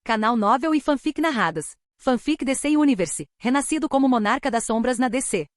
Canal Novel e Fanfic narradas. Fanfic DC Universe, renascido como monarca das sombras na DC.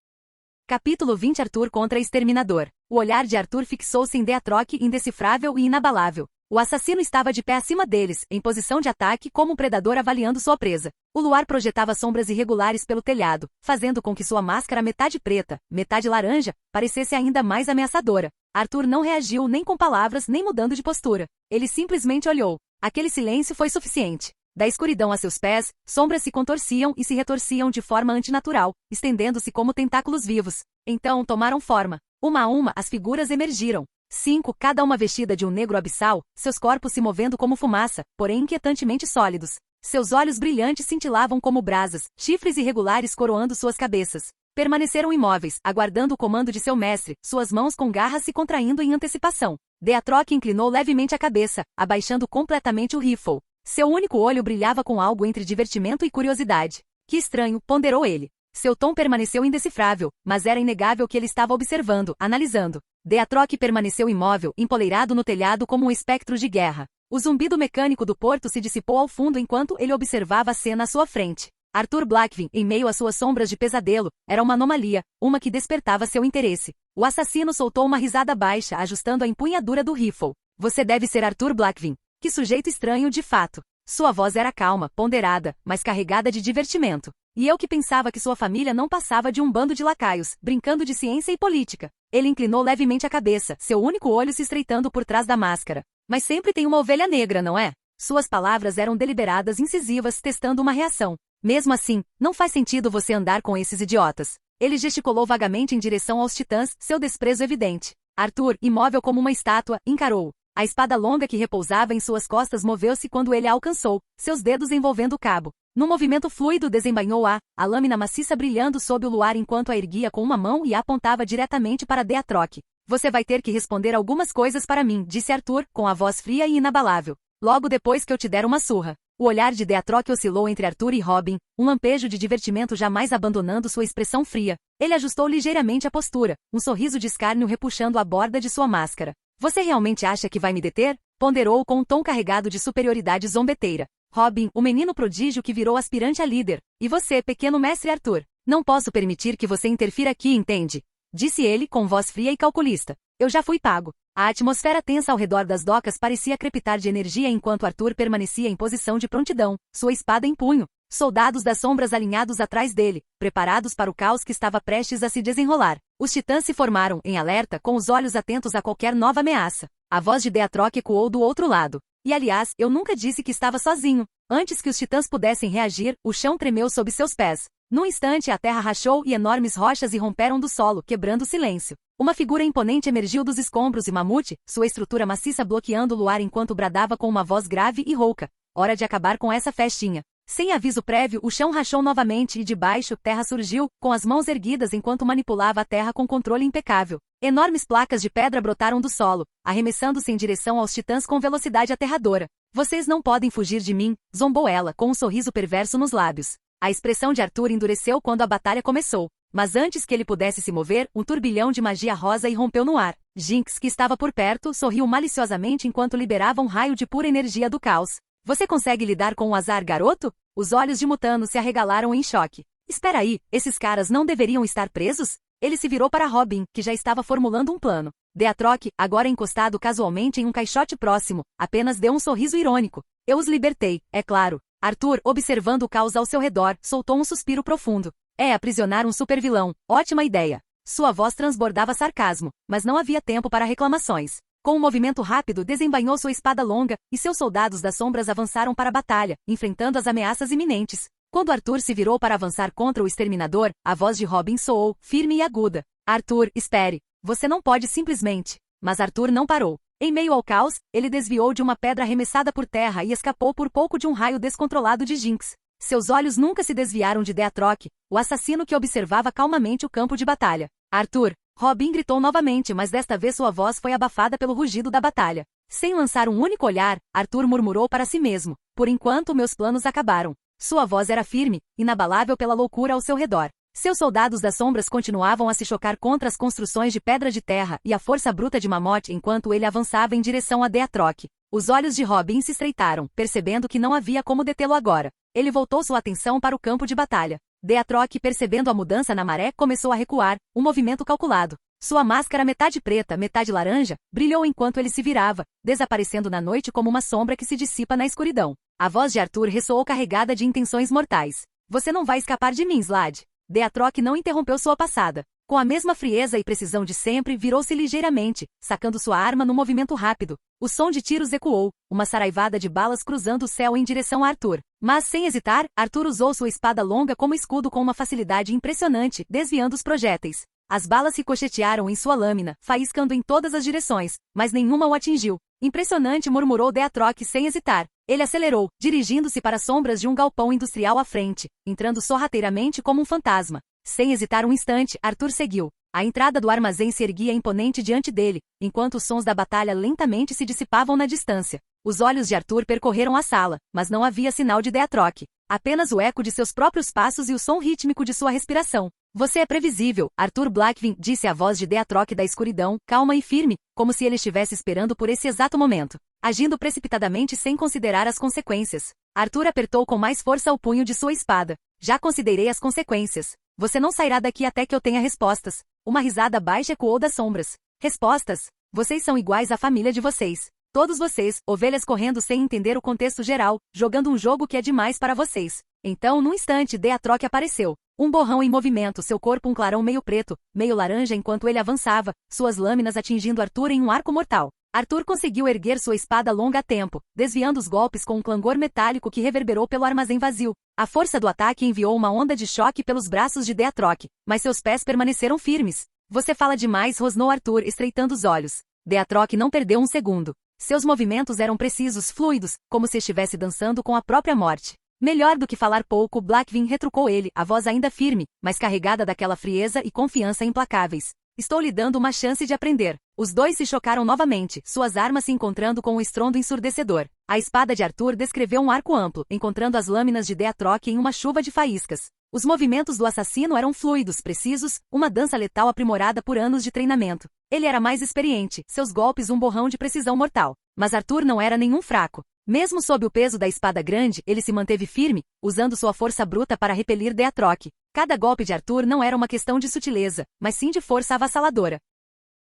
Capítulo 20 Arthur contra Exterminador. O olhar de Arthur fixou-se em Deatroc indecifrável e inabalável. O assassino estava de pé acima deles, em posição de ataque como um predador avaliando sua presa. O luar projetava sombras irregulares pelo telhado, fazendo com que sua máscara metade preta, metade laranja, parecesse ainda mais ameaçadora. Arthur não reagiu nem com palavras nem mudando de postura. Ele simplesmente olhou. Aquele silêncio foi suficiente. Da escuridão a seus pés, sombras se contorciam e se retorciam de forma antinatural, estendendo-se como tentáculos vivos. Então tomaram forma. Uma a uma as figuras emergiram. 5, cada uma vestida de um negro abissal, seus corpos se movendo como fumaça, porém inquietantemente sólidos. Seus olhos brilhantes cintilavam como brasas, chifres irregulares coroando suas cabeças. Permaneceram imóveis, aguardando o comando de seu mestre, suas mãos com garras se contraindo em antecipação. Deatroc inclinou levemente a cabeça, abaixando completamente o rifle. Seu único olho brilhava com algo entre divertimento e curiosidade. Que estranho, ponderou ele. Seu tom permaneceu indecifrável, mas era inegável que ele estava observando, analisando. Deatroc permaneceu imóvel, empoleirado no telhado como um espectro de guerra. O zumbido mecânico do porto se dissipou ao fundo enquanto ele observava a cena à sua frente. Arthur Blackvin, em meio às suas sombras de pesadelo, era uma anomalia, uma que despertava seu interesse. O assassino soltou uma risada baixa, ajustando a empunhadura do rifle. Você deve ser Arthur Blackvin. Que sujeito estranho de fato. Sua voz era calma, ponderada, mas carregada de divertimento. E eu que pensava que sua família não passava de um bando de lacaios, brincando de ciência e política. Ele inclinou levemente a cabeça, seu único olho se estreitando por trás da máscara. Mas sempre tem uma ovelha negra, não é? Suas palavras eram deliberadas, incisivas, testando uma reação. Mesmo assim, não faz sentido você andar com esses idiotas. Ele gesticulou vagamente em direção aos titãs, seu desprezo evidente. Arthur, imóvel como uma estátua, encarou. A espada longa que repousava em suas costas moveu-se quando ele a alcançou, seus dedos envolvendo o cabo. Num movimento fluido desembainhou a lâmina maciça brilhando sob o luar enquanto a erguia com uma mão e a apontava diretamente para Deatroc. Você vai ter que responder algumas coisas para mim, disse Arthur, com a voz fria e inabalável. Logo depois que eu te der uma surra. O olhar de Deatroc oscilou entre Arthur e Robin, um lampejo de divertimento jamais abandonando sua expressão fria. Ele ajustou ligeiramente a postura, um sorriso de escárnio repuxando a borda de sua máscara. Você realmente acha que vai me deter? Ponderou com um tom carregado de superioridade zombeteira. Robin, o menino prodígio que virou aspirante a líder. E você, pequeno mestre Arthur. Não posso permitir que você interfira aqui, entende? Disse ele com voz fria e calculista. Eu já fui pago. A atmosfera tensa ao redor das docas parecia crepitar de energia enquanto Arthur permanecia em posição de prontidão, sua espada em punho. Soldados das sombras alinhados atrás dele, preparados para o caos que estava prestes a se desenrolar. Os titãs se formaram, em alerta, com os olhos atentos a qualquer nova ameaça. A voz de Deatroc ecoou do outro lado. E aliás, eu nunca disse que estava sozinho. Antes que os titãs pudessem reagir, o chão tremeu sob seus pés. Num instante a terra rachou e enormes rochas irromperam do solo, quebrando o silêncio. Uma figura imponente emergiu dos escombros e Mamute, sua estrutura maciça bloqueando o luar enquanto bradava com uma voz grave e rouca. Hora de acabar com essa festinha. Sem aviso prévio, o chão rachou novamente e de baixo, terra surgiu, com as mãos erguidas enquanto manipulava a terra com controle impecável. Enormes placas de pedra brotaram do solo, arremessando-se em direção aos titãs com velocidade aterradora. Vocês não podem fugir de mim, zombou ela, com um sorriso perverso nos lábios. A expressão de Arthur endureceu quando a batalha começou. Mas antes que ele pudesse se mover, um turbilhão de magia rosa irrompeu no ar. Jinx, que estava por perto, sorriu maliciosamente enquanto liberava um raio de pura energia do caos. Você consegue lidar com o azar, garoto? Os olhos de Mutano se arregalaram em choque. Espera aí, esses caras não deveriam estar presos? Ele se virou para Robin, que já estava formulando um plano. Deatroc, agora encostado casualmente em um caixote próximo, apenas deu um sorriso irônico. Eu os libertei, é claro. Arthur, observando o caos ao seu redor, soltou um suspiro profundo. Aprisionar um supervilão. Ótima ideia. Sua voz transbordava sarcasmo, mas não havia tempo para reclamações. Com um movimento rápido desembainhou sua espada longa, e seus soldados das sombras avançaram para a batalha, enfrentando as ameaças iminentes. Quando Arthur se virou para avançar contra o exterminador, a voz de Robin soou, firme e aguda. Arthur, espere. Você não pode simplesmente. Mas Arthur não parou. Em meio ao caos, ele desviou de uma pedra arremessada por terra e escapou por pouco de um raio descontrolado de Jinx. Seus olhos nunca se desviaram de Deatroc, o assassino que observava calmamente o campo de batalha. Arthur! Robin gritou novamente, mas desta vez sua voz foi abafada pelo rugido da batalha. Sem lançar um único olhar, Arthur murmurou para si mesmo. Por enquanto meus planos acabaram. Sua voz era firme, inabalável pela loucura ao seu redor. Seus soldados das sombras continuavam a se chocar contra as construções de pedra de terra e a força bruta de Mammoth enquanto ele avançava em direção a Deatroc. Os olhos de Robin se estreitaram, percebendo que não havia como detê-lo agora. Ele voltou sua atenção para o campo de batalha. Deatroc, percebendo a mudança na maré, começou a recuar, um movimento calculado. Sua máscara metade preta, metade laranja, brilhou enquanto ele se virava, desaparecendo na noite como uma sombra que se dissipa na escuridão. A voz de Arthur ressoou carregada de intenções mortais. Você não vai escapar de mim, Slade. Deatroc não interrompeu sua passada. Com a mesma frieza e precisão de sempre, virou-se ligeiramente, sacando sua arma num movimento rápido. O som de tiros ecoou, uma saraivada de balas cruzando o céu em direção a Arthur. Mas, sem hesitar, Arthur usou sua espada longa como escudo com uma facilidade impressionante, desviando os projéteis. As balas ricochetearam em sua lâmina, faiscando em todas as direções, mas nenhuma o atingiu. Impressionante, murmurou Deatroc sem hesitar. Ele acelerou, dirigindo-se para as sombras de um galpão industrial à frente, entrando sorrateiramente como um fantasma. Sem hesitar um instante, Arthur seguiu. A entrada do armazém se erguia imponente diante dele, enquanto os sons da batalha lentamente se dissipavam na distância. Os olhos de Arthur percorreram a sala, mas não havia sinal de Deatroc. Apenas o eco de seus próprios passos e o som rítmico de sua respiração. Você é previsível, Arthur Blackvin, disse a voz de Deatroc da escuridão, calma e firme, como se ele estivesse esperando por esse exato momento. Agindo precipitadamente sem considerar as consequências. Arthur apertou com mais força o punho de sua espada. Já considerei as consequências. Você não sairá daqui até que eu tenha respostas. Uma risada baixa ecoou das sombras. Respostas? Vocês são iguais à família de vocês. Todos vocês, ovelhas correndo sem entender o contexto geral, jogando um jogo que é demais para vocês. Então, num instante, Deatroc apareceu. Um borrão em movimento, seu corpo um clarão meio preto, meio laranja enquanto ele avançava, suas lâminas atingindo Arthur em um arco mortal. Arthur conseguiu erguer sua espada longa a tempo, desviando os golpes com um clangor metálico que reverberou pelo armazém vazio. A força do ataque enviou uma onda de choque pelos braços de Deatroc, mas seus pés permaneceram firmes. Você fala demais, rosnou Arthur, estreitando os olhos. Deatroc não perdeu um segundo. Seus movimentos eram precisos, fluidos, como se estivesse dançando com a própria morte. Melhor do que falar pouco, Blackvin retrucou ele, a voz ainda firme, mas carregada daquela frieza e confiança implacáveis. Estou lhe dando uma chance de aprender. Os dois se chocaram novamente, suas armas se encontrando com um estrondo ensurdecedor. A espada de Arthur descreveu um arco amplo, encontrando as lâminas de Deatroc em uma chuva de faíscas. Os movimentos do assassino eram fluidos, precisos, uma dança letal aprimorada por anos de treinamento. Ele era mais experiente, seus golpes um borrão de precisão mortal. Mas Arthur não era nenhum fraco. Mesmo sob o peso da espada grande, ele se manteve firme, usando sua força bruta para repelir Deatroc. Cada golpe de Arthur não era uma questão de sutileza, mas sim de força avassaladora.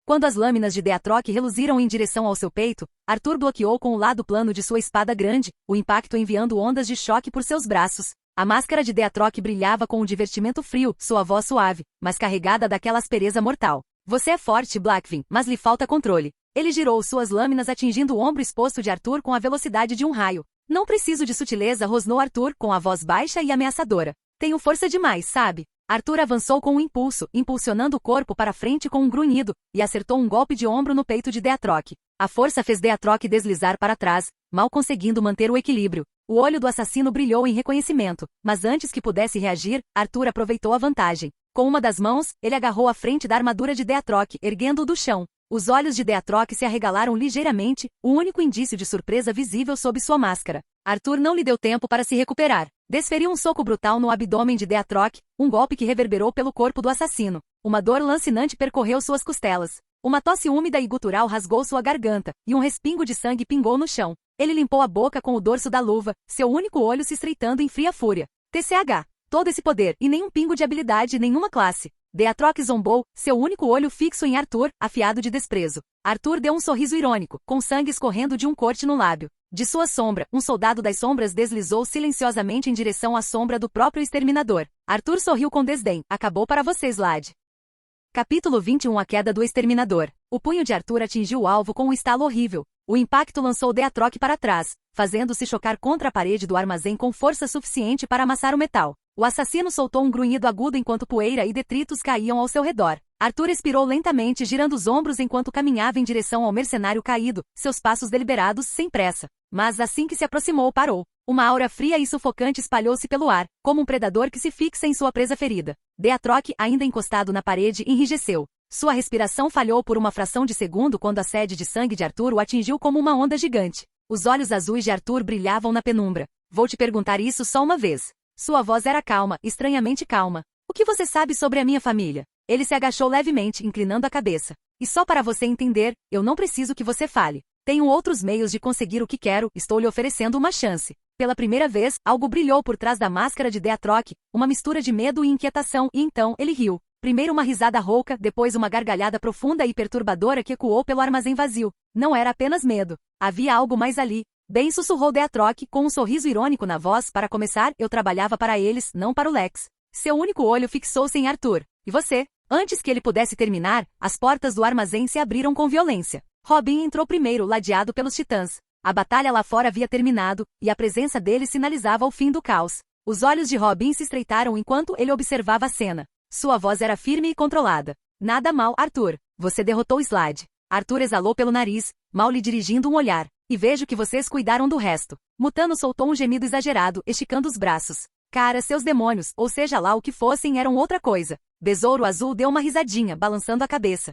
Quando as lâminas de Deatroc reluziram em direção ao seu peito, Arthur bloqueou com o lado plano de sua espada grande, o impacto enviando ondas de choque por seus braços. A máscara de Deatroc brilhava com um divertimento frio, sua voz suave, mas carregada daquela aspereza mortal. Você é forte, Blackvin, mas lhe falta controle. Ele girou suas lâminas atingindo o ombro exposto de Arthur com a velocidade de um raio. Não preciso de sutileza, rosnou Arthur com a voz baixa e ameaçadora. Tenho força demais, sabe? Arthur avançou com um impulso, impulsionando o corpo para frente com um grunhido, e acertou um golpe de ombro no peito de Deatroc. A força fez Deatroc deslizar para trás, mal conseguindo manter o equilíbrio. O olho do assassino brilhou em reconhecimento, mas antes que pudesse reagir, Arthur aproveitou a vantagem. Com uma das mãos, ele agarrou a frente da armadura de Deatroc, erguendo-o do chão. Os olhos de Deatroc se arregalaram ligeiramente, o único indício de surpresa visível sob sua máscara. Arthur não lhe deu tempo para se recuperar. Desferiu um soco brutal no abdômen de Deatroc, um golpe que reverberou pelo corpo do assassino. Uma dor lancinante percorreu suas costelas. Uma tosse úmida e gutural rasgou sua garganta, e um respingo de sangue pingou no chão. Ele limpou a boca com o dorso da luva, seu único olho se estreitando em fria fúria. TCH. Todo esse poder, e nenhum pingo de habilidade nenhuma classe. Deatroc zombou, seu único olho fixo em Arthur, afiado de desprezo. Arthur deu um sorriso irônico, com sangue escorrendo de um corte no lábio. De sua sombra, um soldado das sombras deslizou silenciosamente em direção à sombra do próprio exterminador. Arthur sorriu com desdém. Acabou para você, Slade. Capítulo 21. A queda do exterminador. O punho de Arthur atingiu o alvo com um estalo horrível. O impacto lançou Deatroc para trás, fazendo-se chocar contra a parede do armazém com força suficiente para amassar o metal. O assassino soltou um grunhido agudo enquanto poeira e detritos caíam ao seu redor. Arthur expirou lentamente, girando os ombros enquanto caminhava em direção ao mercenário caído, seus passos deliberados, sem pressa. Mas assim que se aproximou, parou. Uma aura fria e sufocante espalhou-se pelo ar, como um predador que se fixa em sua presa ferida. Deatroc, ainda encostado na parede, enrijeceu. Sua respiração falhou por uma fração de segundo quando a sede de sangue de Arthur o atingiu como uma onda gigante. Os olhos azuis de Arthur brilhavam na penumbra. Vou te perguntar isso só uma vez. Sua voz era calma, estranhamente calma. O que você sabe sobre a minha família? Ele se agachou levemente, inclinando a cabeça. E só para você entender, eu não preciso que você fale. Tenho outros meios de conseguir o que quero, estou lhe oferecendo uma chance. Pela primeira vez, algo brilhou por trás da máscara de Deatroc, uma mistura de medo e inquietação, e então ele riu. Primeiro uma risada rouca, depois uma gargalhada profunda e perturbadora que ecoou pelo armazém vazio. Não era apenas medo. Havia algo mais ali. Bem, sussurrou Deatroc, com um sorriso irônico na voz. Para começar, eu trabalhava para eles, não para o Lex. Seu único olho fixou-se em Arthur. E você? Antes que ele pudesse terminar, as portas do armazém se abriram com violência. Robin entrou primeiro, ladeado pelos titãs. A batalha lá fora havia terminado, e a presença dele sinalizava o fim do caos. Os olhos de Robin se estreitaram enquanto ele observava a cena. Sua voz era firme e controlada. Nada mal, Arthur. Você derrotou Slade. Arthur exalou pelo nariz, mal lhe dirigindo um olhar. E vejo que vocês cuidaram do resto. Mutano soltou um gemido exagerado, esticando os braços. Cara, seus demônios, ou seja lá o que fossem, eram outra coisa. Besouro Azul deu uma risadinha, balançando a cabeça.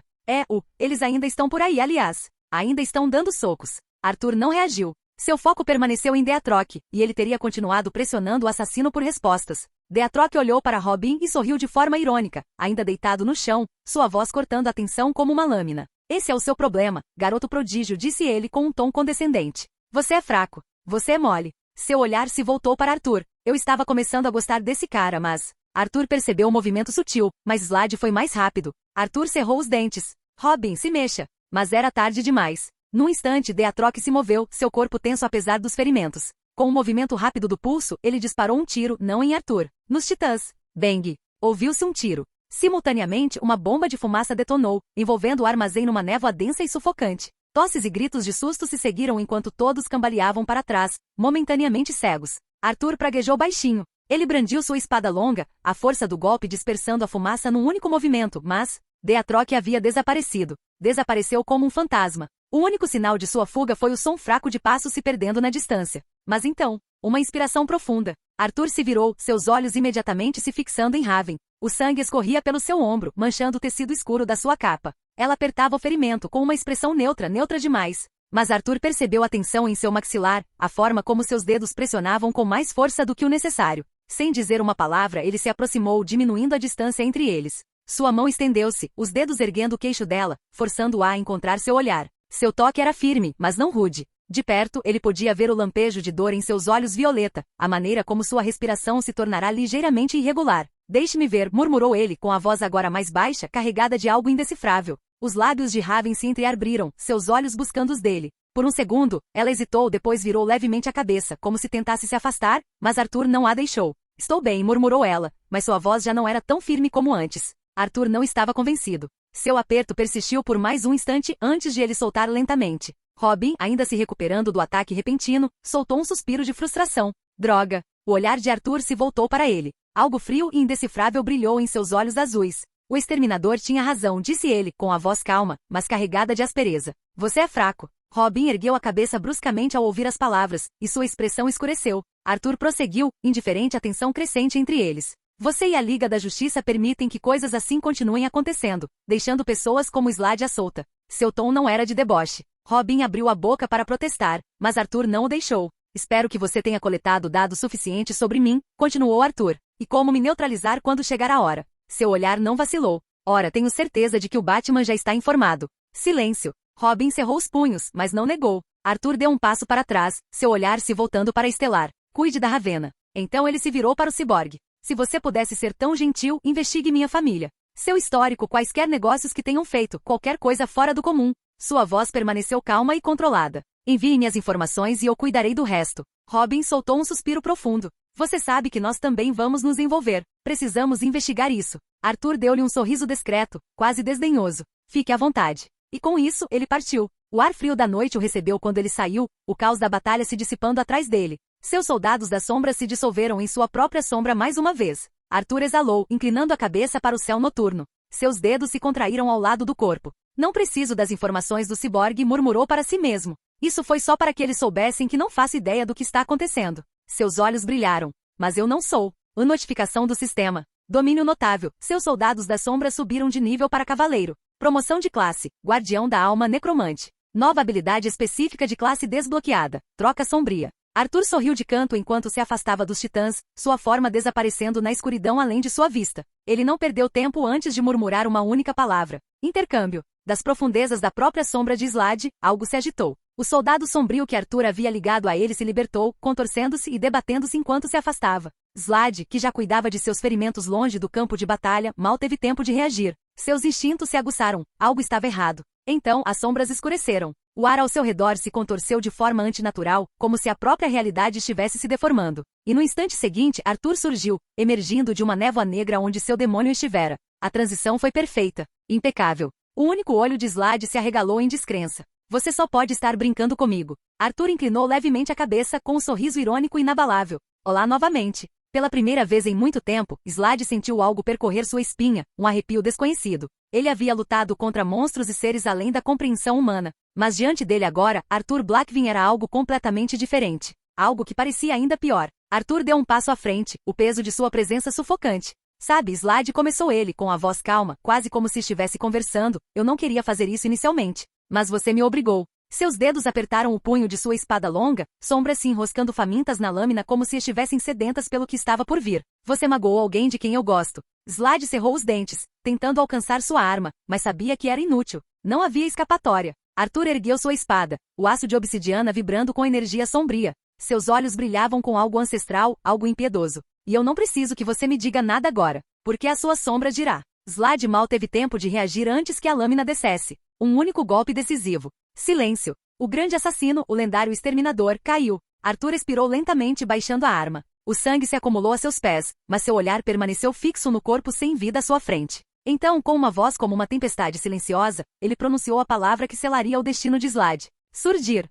Eles ainda estão por aí, aliás. Ainda estão dando socos. Arthur não reagiu. Seu foco permaneceu em Deatroc, e ele teria continuado pressionando o assassino por respostas. Deatroc olhou para Robin e sorriu de forma irônica, ainda deitado no chão, sua voz cortando a tensão como uma lâmina. Esse é o seu problema, garoto prodígio, disse ele com um tom condescendente. Você é fraco. Você é mole. Seu olhar se voltou para Arthur. Eu estava começando a gostar desse cara, mas... Arthur percebeu o movimento sutil, mas Slade foi mais rápido. Arthur cerrou os dentes. Robin, se mexa. Mas era tarde demais. Num instante, Deatroc se moveu, seu corpo tenso apesar dos ferimentos. Com um movimento rápido do pulso, ele disparou um tiro, não em Arthur. Nos titãs. Bang! Ouviu-se um tiro. Simultaneamente, uma bomba de fumaça detonou, envolvendo o armazém numa névoa densa e sufocante. Tosses e gritos de susto se seguiram enquanto todos cambaleavam para trás, momentaneamente cegos. Arthur praguejou baixinho. Ele brandiu sua espada longa, a força do golpe dispersando a fumaça num único movimento, mas... Deatroc havia desaparecido. Desapareceu como um fantasma. O único sinal de sua fuga foi o som fraco de passos se perdendo na distância. Mas então, uma inspiração profunda. Arthur se virou, seus olhos imediatamente se fixando em Raven. O sangue escorria pelo seu ombro, manchando o tecido escuro da sua capa. Ela apertava o ferimento com uma expressão neutra demais. Mas Arthur percebeu a tensão em seu maxilar, a forma como seus dedos pressionavam com mais força do que o necessário. Sem dizer uma palavra, ele se aproximou, diminuindo a distância entre eles. Sua mão estendeu-se, os dedos erguendo o queixo dela, forçando-a a encontrar seu olhar. Seu toque era firme, mas não rude. De perto, ele podia ver o lampejo de dor em seus olhos violeta, a maneira como sua respiração se tornará ligeiramente irregular. Deixe-me ver, murmurou ele com a voz agora mais baixa, carregada de algo indecifrável. Os lábios de Raven se entreabriram, seus olhos buscando os dele. Por um segundo, ela hesitou, depois virou levemente a cabeça, como se tentasse se afastar, mas Arthur não a deixou. Estou bem, murmurou ela, mas sua voz já não era tão firme como antes. Arthur não estava convencido. Seu aperto persistiu por mais um instante antes de ele soltar lentamente. Robin, ainda se recuperando do ataque repentino, soltou um suspiro de frustração. Droga! O olhar de Arthur se voltou para ele. Algo frio e indecifrável brilhou em seus olhos azuis. O exterminador tinha razão, disse ele, com a voz calma, mas carregada de aspereza. Você é fraco. Robin ergueu a cabeça bruscamente ao ouvir as palavras, e sua expressão escureceu. Arthur prosseguiu, indiferente à tensão crescente entre eles. Você e a Liga da Justiça permitem que coisas assim continuem acontecendo, deixando pessoas como Slade à solta. Seu tom não era de deboche. Robin abriu a boca para protestar, mas Arthur não o deixou. Espero que você tenha coletado dados suficientes sobre mim, continuou Arthur. E como me neutralizar quando chegar a hora. Seu olhar não vacilou. Ora, tenho certeza de que o Batman já está informado. Silêncio. Robin cerrou os punhos, mas não negou. Arthur deu um passo para trás, seu olhar se voltando para Estelar. Cuide da Ravenna. Então ele se virou para o ciborgue. Se você pudesse ser tão gentil, investigue minha família. Seu histórico, quaisquer negócios que tenham feito, qualquer coisa fora do comum. Sua voz permaneceu calma e controlada. Envie-me as informações e eu cuidarei do resto. Robin soltou um suspiro profundo. Você sabe que nós também vamos nos envolver. Precisamos investigar isso. Arthur deu-lhe um sorriso discreto, quase desdenhoso. Fique à vontade. E com isso, ele partiu. O ar frio da noite o recebeu quando ele saiu, o caos da batalha se dissipando atrás dele. Seus soldados das sombras se dissolveram em sua própria sombra mais uma vez. Arthur exalou, inclinando a cabeça para o céu noturno. Seus dedos se contraíram ao lado do corpo. Não preciso das informações do ciborgue, murmurou para si mesmo. Isso foi só para que eles soubessem que não faço ideia do que está acontecendo. Seus olhos brilharam. Mas eu não sou. Notificação do sistema. Domínio notável. Seus soldados das sombras subiram de nível para cavaleiro. Promoção de classe. Guardião da alma necromante. Nova habilidade específica de classe desbloqueada. Troca sombria. Arthur sorriu de canto enquanto se afastava dos titãs, sua forma desaparecendo na escuridão além de sua vista. Ele não perdeu tempo antes de murmurar uma única palavra. Intercâmbio. Das profundezas da própria sombra de Slade, algo se agitou. O soldado sombrio que Arthur havia ligado a ele se libertou, contorcendo-se e debatendo-se enquanto se afastava. Slade, que já cuidava de seus ferimentos longe do campo de batalha, mal teve tempo de reagir. Seus instintos se aguçaram. Algo estava errado. Então, as sombras escureceram. O ar ao seu redor se contorceu de forma antinatural, como se a própria realidade estivesse se deformando. E no instante seguinte, Arthur surgiu, emergindo de uma névoa negra onde seu demônio estivera. A transição foi perfeita. Impecável. O único olho de Slade se arregalou em descrença. Você só pode estar brincando comigo. Arthur inclinou levemente a cabeça com um sorriso irônico e inabalável. Olá novamente. Pela primeira vez em muito tempo, Slade sentiu algo percorrer sua espinha, um arrepio desconhecido. Ele havia lutado contra monstros e seres além da compreensão humana. Mas diante dele agora, Arthur Blackvin era algo completamente diferente. Algo que parecia ainda pior. Arthur deu um passo à frente, o peso de sua presença sufocante. Sabe, Slade, começou ele com a voz calma, quase como se estivesse conversando. Eu não queria fazer isso inicialmente. Mas você me obrigou. Seus dedos apertaram o punho de sua espada longa, sombras se enroscando famintas na lâmina como se estivessem sedentas pelo que estava por vir. Você magoou alguém de quem eu gosto. Slade cerrou os dentes, tentando alcançar sua arma, mas sabia que era inútil. Não havia escapatória. Arthur ergueu sua espada, o aço de obsidiana vibrando com energia sombria. Seus olhos brilhavam com algo ancestral, algo impiedoso. E eu não preciso que você me diga nada agora, porque a sua sombra dirá. Slade mal teve tempo de reagir antes que a lâmina descesse. Um único golpe decisivo. Silêncio. O grande assassino, o lendário exterminador, caiu. Arthur expirou lentamente baixando a arma. O sangue se acumulou a seus pés, mas seu olhar permaneceu fixo no corpo sem vida à sua frente. Então, com uma voz como uma tempestade silenciosa, ele pronunciou a palavra que selaria o destino de Slade. Surgir.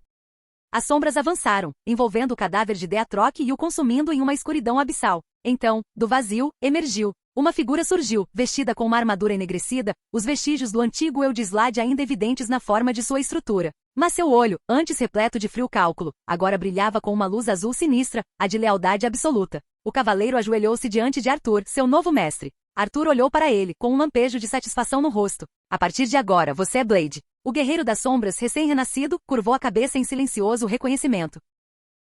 As sombras avançaram, envolvendo o cadáver de Deatroc e o consumindo em uma escuridão abissal. Então, do vazio, emergiu. Uma figura surgiu, vestida com uma armadura enegrecida, os vestígios do antigo eu de Slade ainda evidentes na forma de sua estrutura. Mas seu olho, antes repleto de frio cálculo, agora brilhava com uma luz azul sinistra, a de lealdade absoluta. O cavaleiro ajoelhou-se diante de Arthur, seu novo mestre. Arthur olhou para ele, com um lampejo de satisfação no rosto. A partir de agora, você é Blade. O guerreiro das sombras, recém-renascido, curvou a cabeça em silencioso reconhecimento.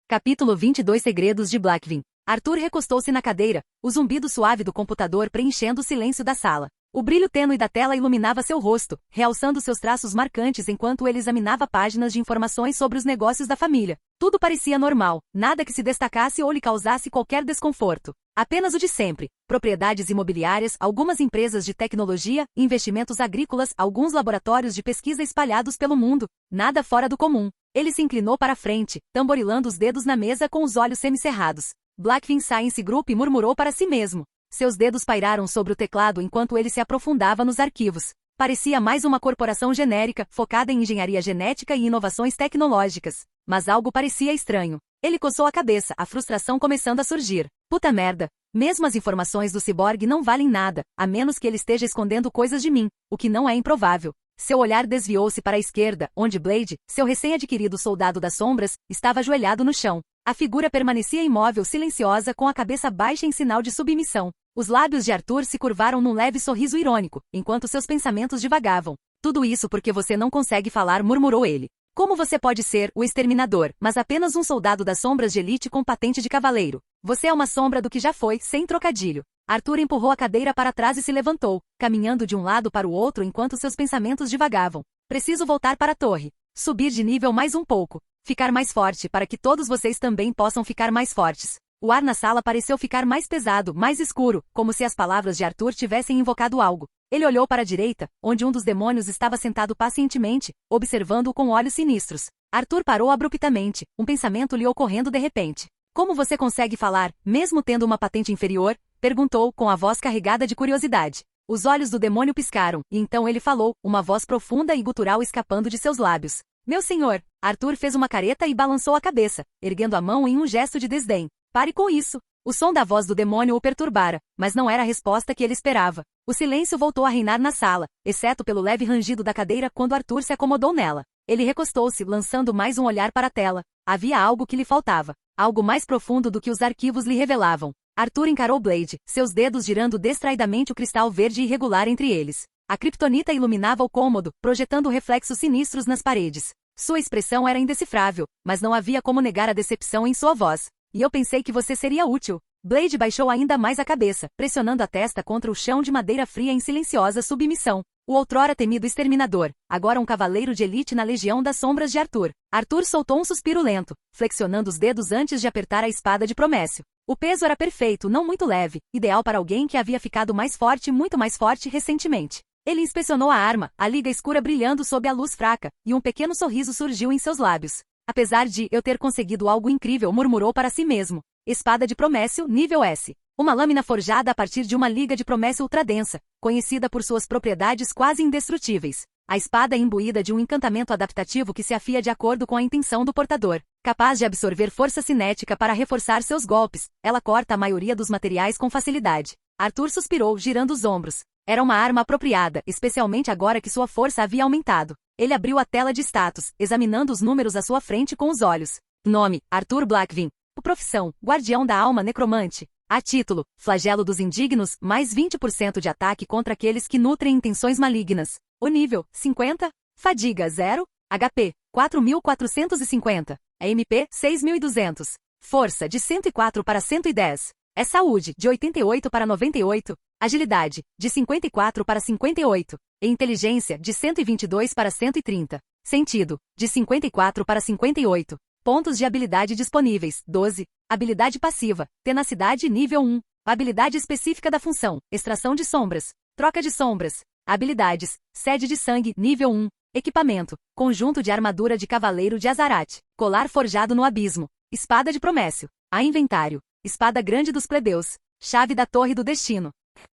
Capítulo 22 Segredos de Blackvin. Arthur recostou-se na cadeira, o zumbido suave do computador preenchendo o silêncio da sala. O brilho tênue da tela iluminava seu rosto, realçando seus traços marcantes enquanto ele examinava páginas de informações sobre os negócios da família. Tudo parecia normal, nada que se destacasse ou lhe causasse qualquer desconforto. Apenas o de sempre. Propriedades imobiliárias, algumas empresas de tecnologia, investimentos agrícolas, alguns laboratórios de pesquisa espalhados pelo mundo. Nada fora do comum. Ele se inclinou para a frente, tamborilando os dedos na mesa com os olhos semicerrados. Blackvin Science Group murmurou para si mesmo. Seus dedos pairaram sobre o teclado enquanto ele se aprofundava nos arquivos. Parecia mais uma corporação genérica, focada em engenharia genética e inovações tecnológicas. Mas algo parecia estranho. Ele coçou a cabeça, a frustração começando a surgir. Puta merda. Mesmo as informações do ciborgue não valem nada, a menos que ele esteja escondendo coisas de mim, o que não é improvável. Seu olhar desviou-se para a esquerda, onde Blade, seu recém-adquirido soldado das sombras, estava ajoelhado no chão. A figura permanecia imóvel, silenciosa, com a cabeça baixa em sinal de submissão. Os lábios de Arthur se curvaram num leve sorriso irônico, enquanto seus pensamentos divagavam. Tudo isso porque você não consegue falar, murmurou ele. Como você pode ser o exterminador, mas apenas um soldado das sombras de elite com patente de cavaleiro? Você é uma sombra do que já foi, sem trocadilho. Arthur empurrou a cadeira para trás e se levantou, caminhando de um lado para o outro enquanto seus pensamentos divagavam. Preciso voltar para a torre. Subir de nível mais um pouco. Ficar mais forte para que todos vocês também possam ficar mais fortes. O ar na sala pareceu ficar mais pesado, mais escuro, como se as palavras de Arthur tivessem invocado algo. Ele olhou para a direita, onde um dos demônios estava sentado pacientemente, observando-o com olhos sinistros. Arthur parou abruptamente, um pensamento lhe ocorrendo de repente. Como você consegue falar, mesmo tendo uma patente inferior? Perguntou, com a voz carregada de curiosidade. Os olhos do demônio piscaram, e então ele falou, uma voz profunda e gutural escapando de seus lábios. Meu senhor! Arthur fez uma careta e balançou a cabeça, erguendo a mão em um gesto de desdém. Pare com isso! O som da voz do demônio o perturbara, mas não era a resposta que ele esperava. O silêncio voltou a reinar na sala, exceto pelo leve rangido da cadeira quando Arthur se acomodou nela. Ele recostou-se, lançando mais um olhar para a tela. Havia algo que lhe faltava. Algo mais profundo do que os arquivos lhe revelavam. Arthur encarou Blade, seus dedos girando distraidamente o cristal verde irregular entre eles. A criptonita iluminava o cômodo, projetando reflexos sinistros nas paredes. Sua expressão era indecifrável, mas não havia como negar a decepção em sua voz. E eu pensei que você seria útil. Blade baixou ainda mais a cabeça, pressionando a testa contra o chão de madeira fria em silenciosa submissão. O outrora temido exterminador, agora um cavaleiro de elite na Legião das Sombras de Arthur. Arthur soltou um suspiro lento, flexionando os dedos antes de apertar a espada de Promécio. O peso era perfeito, não muito leve, ideal para alguém que havia ficado mais forte, muito mais forte recentemente. Ele inspecionou a arma, a liga escura brilhando sob a luz fraca, e um pequeno sorriso surgiu em seus lábios. Apesar de eu ter conseguido algo incrível, murmurou para si mesmo. Espada de Promécio, nível S. Uma lâmina forjada a partir de uma liga de Promécio ultradensa, conhecida por suas propriedades quase indestrutíveis. A espada é imbuída de um encantamento adaptativo que se afia de acordo com a intenção do portador. Capaz de absorver força cinética para reforçar seus golpes, ela corta a maioria dos materiais com facilidade. Arthur suspirou, girando os ombros. Era uma arma apropriada, especialmente agora que sua força havia aumentado. Ele abriu a tela de status, examinando os números à sua frente com os olhos. Nome, Arthur Blackvin. Profissão, Guardião da Alma Necromante. A título, Flagelo dos Indignos, mais 20% de ataque contra aqueles que nutrem intenções malignas. O nível, 50. Fadiga, 0. HP, 4.450. MP, 6.200. Força, de 104 para 110. É saúde, de 88 para 98. Agilidade, de 54 para 58. E inteligência, de 122 para 130. Sentido, de 54 para 58. Pontos de habilidade disponíveis, 12. Habilidade passiva, tenacidade nível 1. Habilidade específica da função, extração de sombras. Troca de sombras. Habilidades, sede de sangue, nível 1. Equipamento, conjunto de armadura de cavaleiro de Azarat. Colar forjado no abismo. Espada de Promécio. A inventário. Espada grande dos plebeus. Chave da Torre do Destino.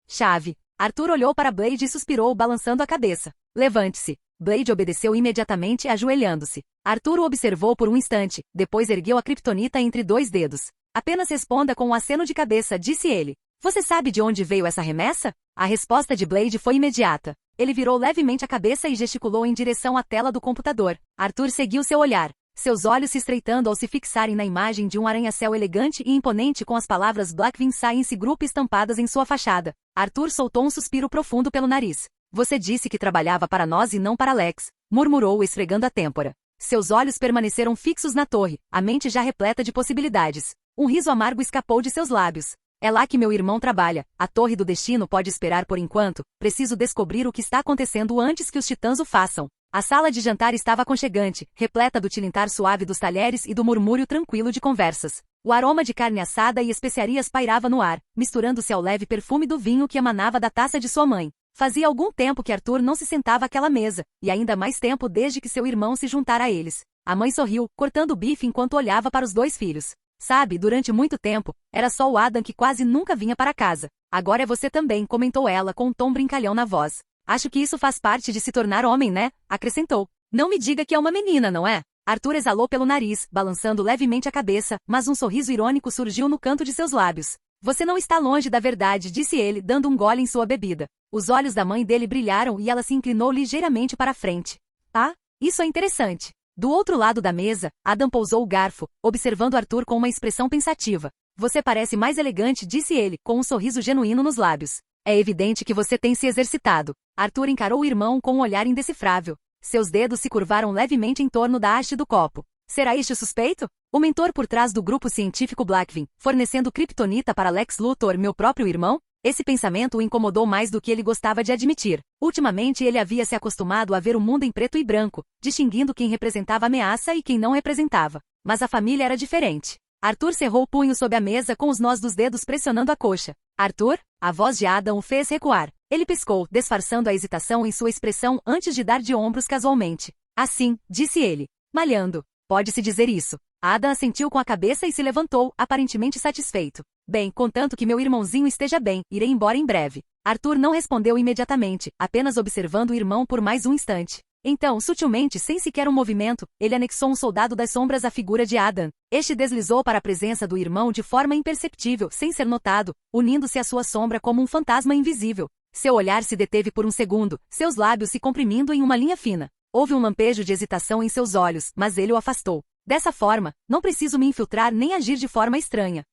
Chave. Arthur olhou para Blade e suspirou, balançando a cabeça. Levante-se. Blade obedeceu imediatamente, ajoelhando-se. Arthur o observou por um instante, depois ergueu a criptonita entre dois dedos. Apenas responda com um aceno de cabeça, disse ele. Você sabe de onde veio essa remessa? A resposta de Blade foi imediata. Ele virou levemente a cabeça e gesticulou em direção à tela do computador. Arthur seguiu seu olhar, seus olhos se estreitando ao se fixarem na imagem de um arranha-céu elegante e imponente com as palavras Blackvin Science Group estampadas em sua fachada. Arthur soltou um suspiro profundo pelo nariz. Você disse que trabalhava para nós e não para Lex, murmurou esfregando a têmpora. Seus olhos permaneceram fixos na torre, a mente já repleta de possibilidades. Um riso amargo escapou de seus lábios. É lá que meu irmão trabalha. A Torre do Destino pode esperar por enquanto. Preciso descobrir o que está acontecendo antes que os titãs o façam. A sala de jantar estava aconchegante, repleta do tilintar suave dos talheres e do murmúrio tranquilo de conversas. O aroma de carne assada e especiarias pairava no ar, misturando-se ao leve perfume do vinho que emanava da taça de sua mãe. Fazia algum tempo que Arthur não se sentava àquela mesa, e ainda mais tempo desde que seu irmão se juntara a eles. A mãe sorriu, cortando o bife enquanto olhava para os dois filhos. Sabe, durante muito tempo, era só o Adam que quase nunca vinha para casa. Agora é você também, comentou ela com um tom brincalhão na voz. Acho que isso faz parte de se tornar homem, né? Acrescentou. Não me diga que é uma menina, não é? Arthur exalou pelo nariz, balançando levemente a cabeça, mas um sorriso irônico surgiu no canto de seus lábios. Você não está longe da verdade, disse ele, dando um gole em sua bebida. Os olhos da mãe dele brilharam e ela se inclinou ligeiramente para a frente. Ah, isso é interessante. Do outro lado da mesa, Adam pousou o garfo, observando Arthur com uma expressão pensativa. Você parece mais elegante, disse ele, com um sorriso genuíno nos lábios. É evidente que você tem se exercitado. Arthur encarou o irmão com um olhar indecifrável. Seus dedos se curvaram levemente em torno da haste do copo. Será este o suspeito? O mentor por trás do grupo científico Blackvin, fornecendo kryptonita para Lex Luthor, meu próprio irmão? Esse pensamento o incomodou mais do que ele gostava de admitir. Ultimamente ele havia se acostumado a ver o mundo em preto e branco, distinguindo quem representava ameaça e quem não representava. Mas a família era diferente. Arthur cerrou o punho sob a mesa com os nós dos dedos pressionando a coxa. Arthur? A voz de Adam o fez recuar. Ele piscou, disfarçando a hesitação em sua expressão antes de dar de ombros casualmente. Assim, disse ele. Malhando. Pode-se dizer isso. Adam assentiu com a cabeça e se levantou, aparentemente satisfeito. Bem, contanto que meu irmãozinho esteja bem, irei embora em breve. Arthur não respondeu imediatamente, apenas observando o irmão por mais um instante. Então, sutilmente, sem sequer um movimento, ele anexou um soldado das sombras à figura de Adam. Este deslizou para a presença do irmão de forma imperceptível, sem ser notado, unindo-se à sua sombra como um fantasma invisível. Seu olhar se deteve por um segundo, seus lábios se comprimindo em uma linha fina. Houve um lampejo de hesitação em seus olhos, mas ele o afastou. Dessa forma, não preciso me infiltrar nem agir de forma estranha.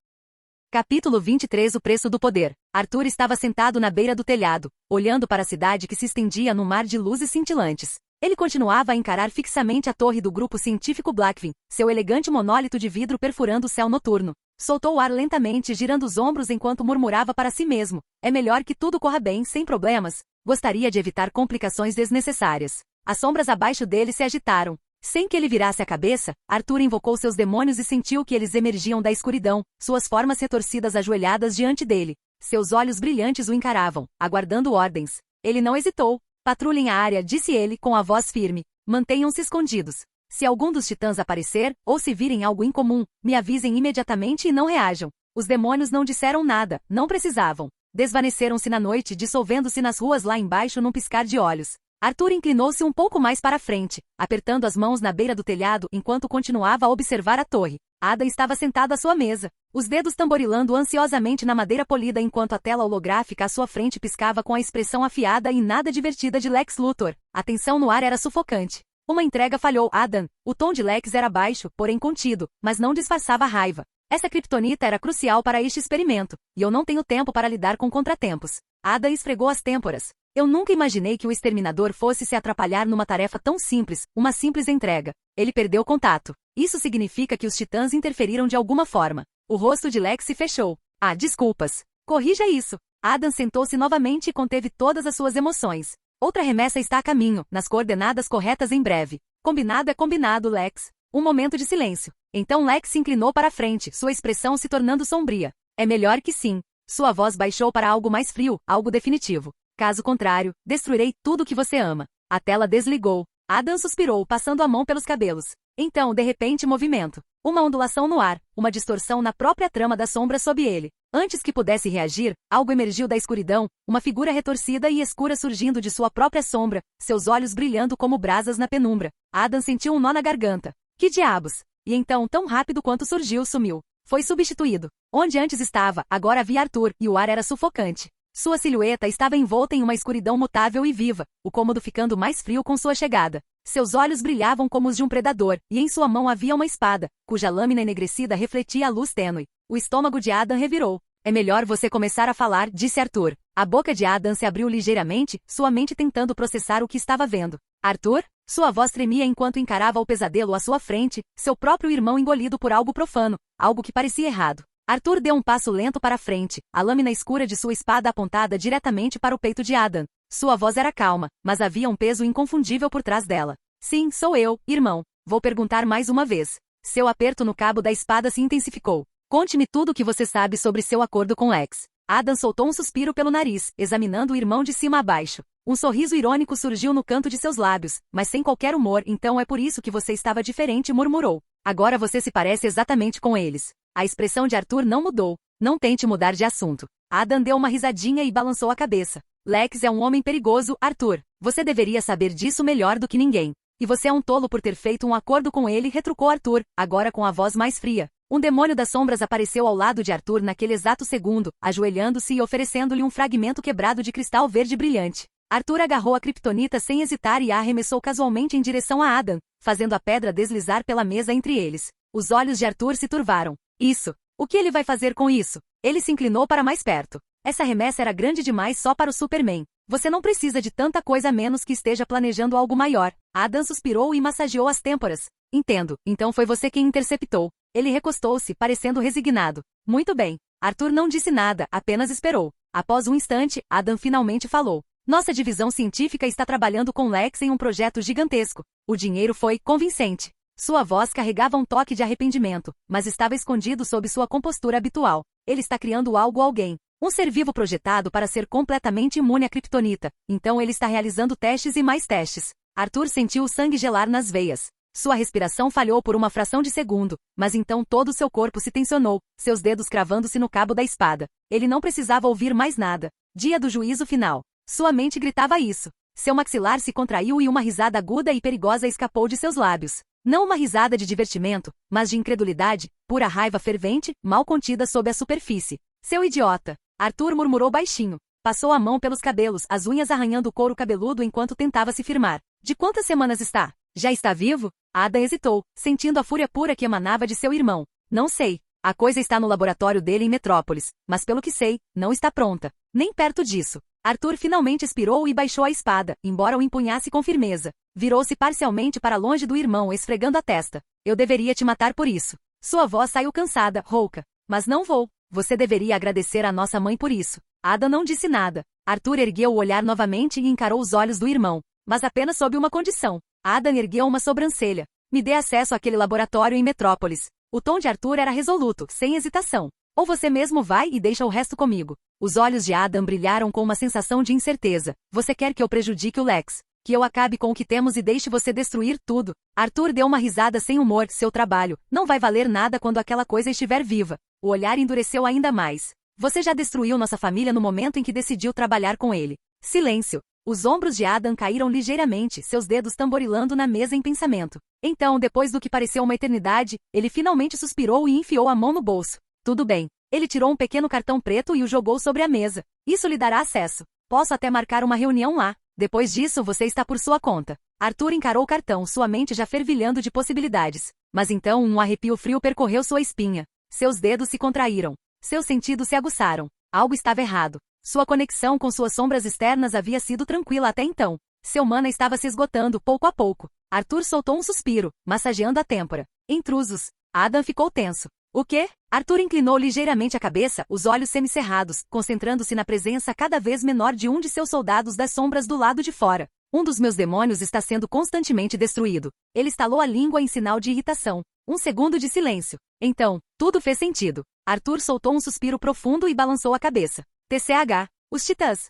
Capítulo 23 O Preço do Poder. Arthur estava sentado na beira do telhado, olhando para a cidade que se estendia no mar de luzes cintilantes. Ele continuava a encarar fixamente a torre do grupo científico Blackvin, seu elegante monólito de vidro perfurando o céu noturno. Soltou o ar lentamente, girando os ombros enquanto murmurava para si mesmo. É melhor que tudo corra bem, sem problemas. Gostaria de evitar complicações desnecessárias. As sombras abaixo dele se agitaram. Sem que ele virasse a cabeça, Arthur invocou seus demônios e sentiu que eles emergiam da escuridão, suas formas retorcidas ajoelhadas diante dele. Seus olhos brilhantes o encaravam, aguardando ordens. Ele não hesitou. Patrulhem a área, disse ele com a voz firme. Mantenham-se escondidos. Se algum dos titãs aparecer, ou se virem algo incomum, me avisem imediatamente e não reajam. Os demônios não disseram nada, não precisavam. Desvaneceram-se na noite, dissolvendo-se nas ruas lá embaixo num piscar de olhos. Arthur inclinou-se um pouco mais para a frente, apertando as mãos na beira do telhado enquanto continuava a observar a torre. Adam estava sentado à sua mesa, os dedos tamborilando ansiosamente na madeira polida enquanto a tela holográfica à sua frente piscava com a expressão afiada e nada divertida de Lex Luthor. A tensão no ar era sufocante. Uma entrega falhou, Adam. O tom de Lex era baixo, porém contido, mas não disfarçava raiva. Essa criptonita era crucial para este experimento, e eu não tenho tempo para lidar com contratempos. Adam esfregou as têmporas. Eu nunca imaginei que o exterminador fosse se atrapalhar numa tarefa tão simples, uma simples entrega. Ele perdeu contato. Isso significa que os titãs interferiram de alguma forma. O rosto de Lex se fechou. Ah, desculpas. Corrija isso. Adam sentou-se novamente e conteve todas as suas emoções. Outra remessa está a caminho, nas coordenadas corretas em breve. Combinado é combinado, Lex. Um momento de silêncio. Então Lex se inclinou para a frente, sua expressão se tornando sombria. É melhor que sim. Sua voz baixou para algo mais frio, algo definitivo. Caso contrário, destruirei tudo que você ama. A tela desligou. Adam suspirou, passando a mão pelos cabelos. Então, de repente, movimento. Uma ondulação no ar, uma distorção na própria trama da sombra sob ele. Antes que pudesse reagir, algo emergiu da escuridão, uma figura retorcida e escura surgindo de sua própria sombra, seus olhos brilhando como brasas na penumbra. Adam sentiu um nó na garganta. Que diabos? E então, tão rápido quanto surgiu, sumiu. Foi substituído. Onde antes estava, agora havia Arthur, e o ar era sufocante. Sua silhueta estava envolta em uma escuridão mutável e viva, o cômodo ficando mais frio com sua chegada. Seus olhos brilhavam como os de um predador, e em sua mão havia uma espada, cuja lâmina enegrecida refletia a luz tênue. O estômago de Adam revirou. É melhor você começar a falar, disse Arthur. A boca de Adam se abriu ligeiramente, sua mente tentando processar o que estava vendo. Arthur? Sua voz tremia enquanto encarava o pesadelo à sua frente, seu próprio irmão engolido por algo profano, algo que parecia errado. Arthur deu um passo lento para a frente, a lâmina escura de sua espada apontada diretamente para o peito de Adam. Sua voz era calma, mas havia um peso inconfundível por trás dela. Sim, sou eu, irmão. Vou perguntar mais uma vez. Seu aperto no cabo da espada se intensificou. Conte-me tudo o que você sabe sobre seu acordo com Lex. Adam soltou um suspiro pelo nariz, examinando o irmão de cima a baixo. Um sorriso irônico surgiu no canto de seus lábios, mas sem qualquer humor. Então é por isso que você estava diferente, murmurou. Agora você se parece exatamente com eles. A expressão de Arthur não mudou. Não tente mudar de assunto. Adam deu uma risadinha e balançou a cabeça. Lex é um homem perigoso, Arthur. Você deveria saber disso melhor do que ninguém. E você é um tolo por ter feito um acordo com ele, retrucou Arthur, agora com a voz mais fria. Um demônio das sombras apareceu ao lado de Arthur naquele exato segundo, ajoelhando-se e oferecendo-lhe um fragmento quebrado de cristal verde brilhante. Arthur agarrou a criptonita sem hesitar e a arremessou casualmente em direção a Adam, fazendo a pedra deslizar pela mesa entre eles. Os olhos de Arthur se turvaram. Isso. O que ele vai fazer com isso? Ele se inclinou para mais perto. Essa remessa era grande demais só para o Superman. Você não precisa de tanta coisa a menos que esteja planejando algo maior. Adam suspirou e massageou as têmporas. Entendo. Então foi você quem interceptou. Ele recostou-se, parecendo resignado. Muito bem. Arthur não disse nada, apenas esperou. Após um instante, Adam finalmente falou. Nossa divisão científica está trabalhando com Lex em um projeto gigantesco. O dinheiro foi convincente. Sua voz carregava um toque de arrependimento, mas estava escondido sob sua compostura habitual. Ele está criando algo ou alguém. Um ser vivo projetado para ser completamente imune à criptonita. Então ele está realizando testes e mais testes. Arthur sentiu o sangue gelar nas veias. Sua respiração falhou por uma fração de segundo, mas então todo o seu corpo se tensionou, seus dedos cravando-se no cabo da espada. Ele não precisava ouvir mais nada. Dia do juízo final. Sua mente gritava isso. Seu maxilar se contraiu e uma risada aguda e perigosa escapou de seus lábios. Não uma risada de divertimento, mas de incredulidade, pura raiva fervente, mal contida sob a superfície. Seu idiota! Arthur murmurou baixinho. Passou a mão pelos cabelos, as unhas arranhando o couro cabeludo enquanto tentava se firmar. De quantas semanas está? Já está vivo? Ada hesitou, sentindo a fúria pura que emanava de seu irmão. Não sei. A coisa está no laboratório dele em Metrópolis, mas pelo que sei, não está pronta. Nem perto disso. Arthur finalmente expirou e baixou a espada, embora o empunhasse com firmeza. Virou-se parcialmente para longe do irmão, esfregando a testa. Eu deveria te matar por isso. Sua voz saiu cansada, rouca. Mas não vou. Você deveria agradecer à nossa mãe por isso. Ada não disse nada. Arthur ergueu o olhar novamente e encarou os olhos do irmão. Mas apenas sob uma condição. Ada ergueu uma sobrancelha. Me dê acesso àquele laboratório em Metrópolis. O tom de Arthur era resoluto, sem hesitação. Ou você mesmo vai e deixa o resto comigo. Os olhos de Adam brilharam com uma sensação de incerteza. Você quer que eu prejudique o Lex? Que eu acabe com o que temos e deixe você destruir tudo? Arthur deu uma risada sem humor. Seu trabalho não vai valer nada quando aquela coisa estiver viva. O olhar endureceu ainda mais. Você já destruiu nossa família no momento em que decidiu trabalhar com ele. Silêncio. Os ombros de Adam caíram ligeiramente, seus dedos tamborilando na mesa em pensamento. Então, depois do que pareceu uma eternidade, ele finalmente suspirou e enfiou a mão no bolso. Tudo bem. Ele tirou um pequeno cartão preto e o jogou sobre a mesa. Isso lhe dará acesso. Posso até marcar uma reunião lá. Depois disso, você está por sua conta. Arthur encarou o cartão, sua mente já fervilhando de possibilidades. Mas então um arrepio frio percorreu sua espinha. Seus dedos se contraíram. Seus sentidos se aguçaram. Algo estava errado. Sua conexão com suas sombras externas havia sido tranquila até então. Seu mana estava se esgotando pouco a pouco. Arthur soltou um suspiro, massageando a têmpora. Intrusos. Adam ficou tenso. O quê? Arthur inclinou ligeiramente a cabeça, os olhos semicerrados, concentrando-se na presença cada vez menor de um de seus soldados das sombras do lado de fora. Um dos meus demônios está sendo constantemente destruído. Ele estalou a língua em sinal de irritação. Um segundo de silêncio. Então, tudo fez sentido. Arthur soltou um suspiro profundo e balançou a cabeça. TCH. Os Titãs.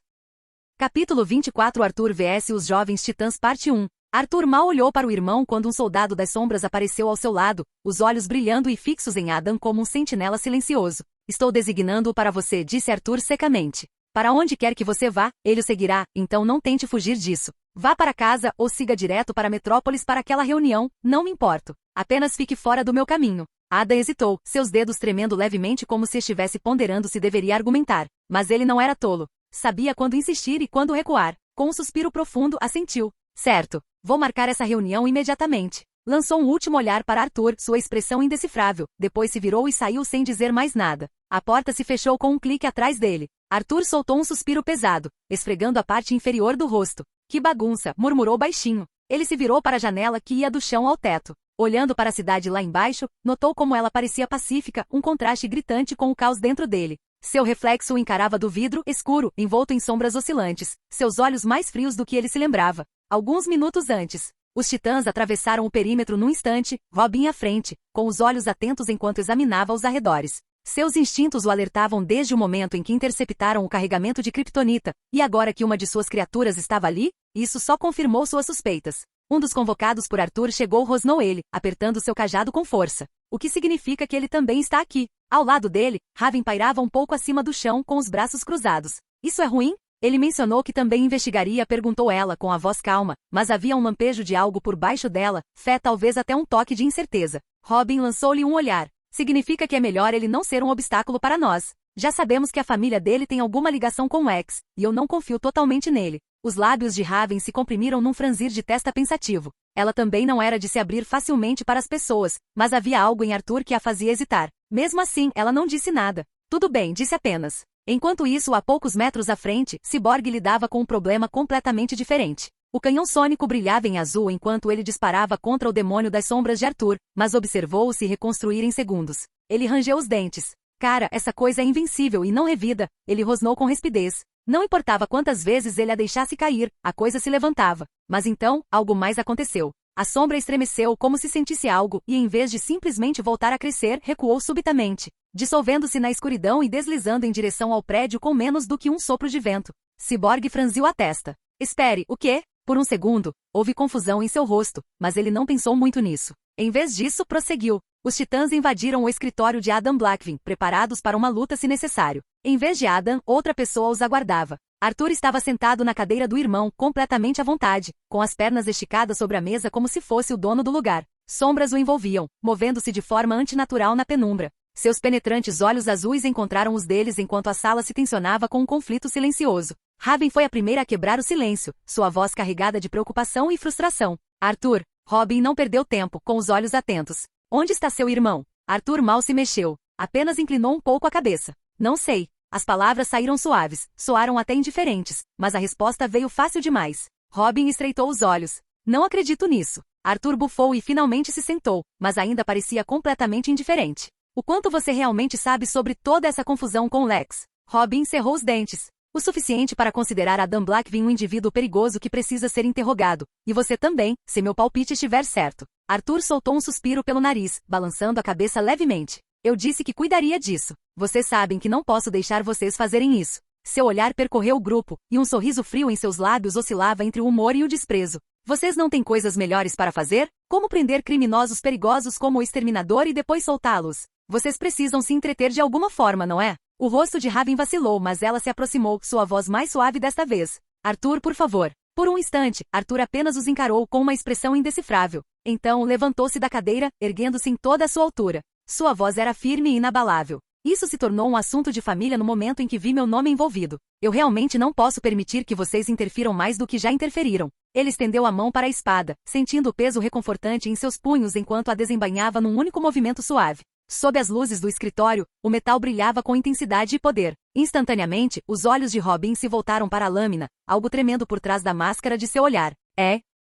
Capítulo 24. Arthur vs os Jovens Titãs Parte 1. Arthur mal olhou para o irmão quando um soldado das sombras apareceu ao seu lado, os olhos brilhando e fixos em Adam como um sentinela silencioso. Estou designando-o para você, disse Arthur secamente. Para onde quer que você vá, ele o seguirá, então não tente fugir disso. Vá para casa ou siga direto para Metrópolis para aquela reunião, não me importo. Apenas fique fora do meu caminho. Adam hesitou, seus dedos tremendo levemente como se estivesse ponderando se deveria argumentar. Mas ele não era tolo. Sabia quando insistir e quando recuar. Com um suspiro profundo, assentiu. Certo. Vou marcar essa reunião imediatamente. Lançou um último olhar para Arthur, sua expressão indecifrável. Depois se virou e saiu sem dizer mais nada. A porta se fechou com um clique atrás dele. Arthur soltou um suspiro pesado, esfregando a parte inferior do rosto. Que bagunça, murmurou baixinho. Ele se virou para a janela que ia do chão ao teto. Olhando para a cidade lá embaixo, notou como ela parecia pacífica, um contraste gritante com o caos dentro dele. Seu reflexo o encarava do vidro, escuro, envolto em sombras oscilantes, seus olhos mais frios do que ele se lembrava. Alguns minutos antes, os titãs atravessaram o perímetro num instante, Robin à frente, com os olhos atentos enquanto examinava os arredores. Seus instintos o alertavam desde o momento em que interceptaram o carregamento de Kryptonita, e agora que uma de suas criaturas estava ali, isso só confirmou suas suspeitas. Um dos convocados por Arthur chegou, rosnou ele, apertando seu cajado com força. O que significa que ele também está aqui. Ao lado dele, Raven pairava um pouco acima do chão com os braços cruzados. Isso é ruim? Ele mencionou que também investigaria, perguntou ela com a voz calma, mas havia um lampejo de algo por baixo dela, fé talvez até um toque de incerteza. Robin lançou-lhe um olhar. Significa que é melhor ele não ser um obstáculo para nós. Já sabemos que a família dele tem alguma ligação com o X, e eu não confio totalmente nele. Os lábios de Raven se comprimiram num franzir de testa pensativo. Ela também não era de se abrir facilmente para as pessoas, mas havia algo em Arthur que a fazia hesitar. Mesmo assim, ela não disse nada. Tudo bem, disse apenas. Enquanto isso, a poucos metros à frente, Cyborg lidava com um problema completamente diferente. O canhão sônico brilhava em azul enquanto ele disparava contra o demônio das sombras de Arthur, mas observou-o se reconstruir em segundos. Ele rangeu os dentes. Cara, essa coisa é invencível e não revida, ele rosnou com rispidez. Não importava quantas vezes ele a deixasse cair, a coisa se levantava. Mas então, algo mais aconteceu. A sombra estremeceu como se sentisse algo, e em vez de simplesmente voltar a crescer, recuou subitamente, dissolvendo-se na escuridão e deslizando em direção ao prédio com menos do que um sopro de vento. Cyborg franziu a testa. Espere, o quê? Por um segundo, houve confusão em seu rosto, mas ele não pensou muito nisso. Em vez disso, prosseguiu. Os titãs invadiram o escritório de Adam Blackvin, preparados para uma luta se necessário. Em vez de Adam, outra pessoa os aguardava. Arthur estava sentado na cadeira do irmão, completamente à vontade, com as pernas esticadas sobre a mesa como se fosse o dono do lugar. Sombras o envolviam, movendo-se de forma antinatural na penumbra. Seus penetrantes olhos azuis encontraram os deles enquanto a sala se tensionava com um conflito silencioso. Raven foi a primeira a quebrar o silêncio, sua voz carregada de preocupação e frustração. Arthur. Robin não perdeu tempo, com os olhos atentos. Onde está seu irmão? Arthur mal se mexeu. Apenas inclinou um pouco a cabeça. Não sei. As palavras saíram suaves, soaram até indiferentes, mas a resposta veio fácil demais. Robin estreitou os olhos. Não acredito nisso. Arthur bufou e finalmente se sentou, mas ainda parecia completamente indiferente. O quanto você realmente sabe sobre toda essa confusão com Lex? Robin cerrou os dentes. O suficiente para considerar Adam Blackvin um indivíduo perigoso que precisa ser interrogado. E você também, se meu palpite estiver certo. Arthur soltou um suspiro pelo nariz, balançando a cabeça levemente. Eu disse que cuidaria disso. Vocês sabem que não posso deixar vocês fazerem isso. Seu olhar percorreu o grupo, e um sorriso frio em seus lábios oscilava entre o humor e o desprezo. Vocês não têm coisas melhores para fazer? Como prender criminosos perigosos como o Exterminador e depois soltá-los? Vocês precisam se entreter de alguma forma, não é? O rosto de Raven vacilou, mas ela se aproximou, sua voz mais suave desta vez. Arthur, por favor. Por um instante, Arthur apenas os encarou com uma expressão indecifrável. Então, levantou-se da cadeira, erguendo-se em toda a sua altura. Sua voz era firme e inabalável. Isso se tornou um assunto de família no momento em que vi meu nome envolvido. Eu realmente não posso permitir que vocês interfiram mais do que já interferiram. Ele estendeu a mão para a espada, sentindo o peso reconfortante em seus punhos enquanto a desembainhava num único movimento suave. Sob as luzes do escritório, o metal brilhava com intensidade e poder. Instantaneamente, os olhos de Robin se voltaram para a lâmina, algo tremendo por trás da máscara de seu olhar.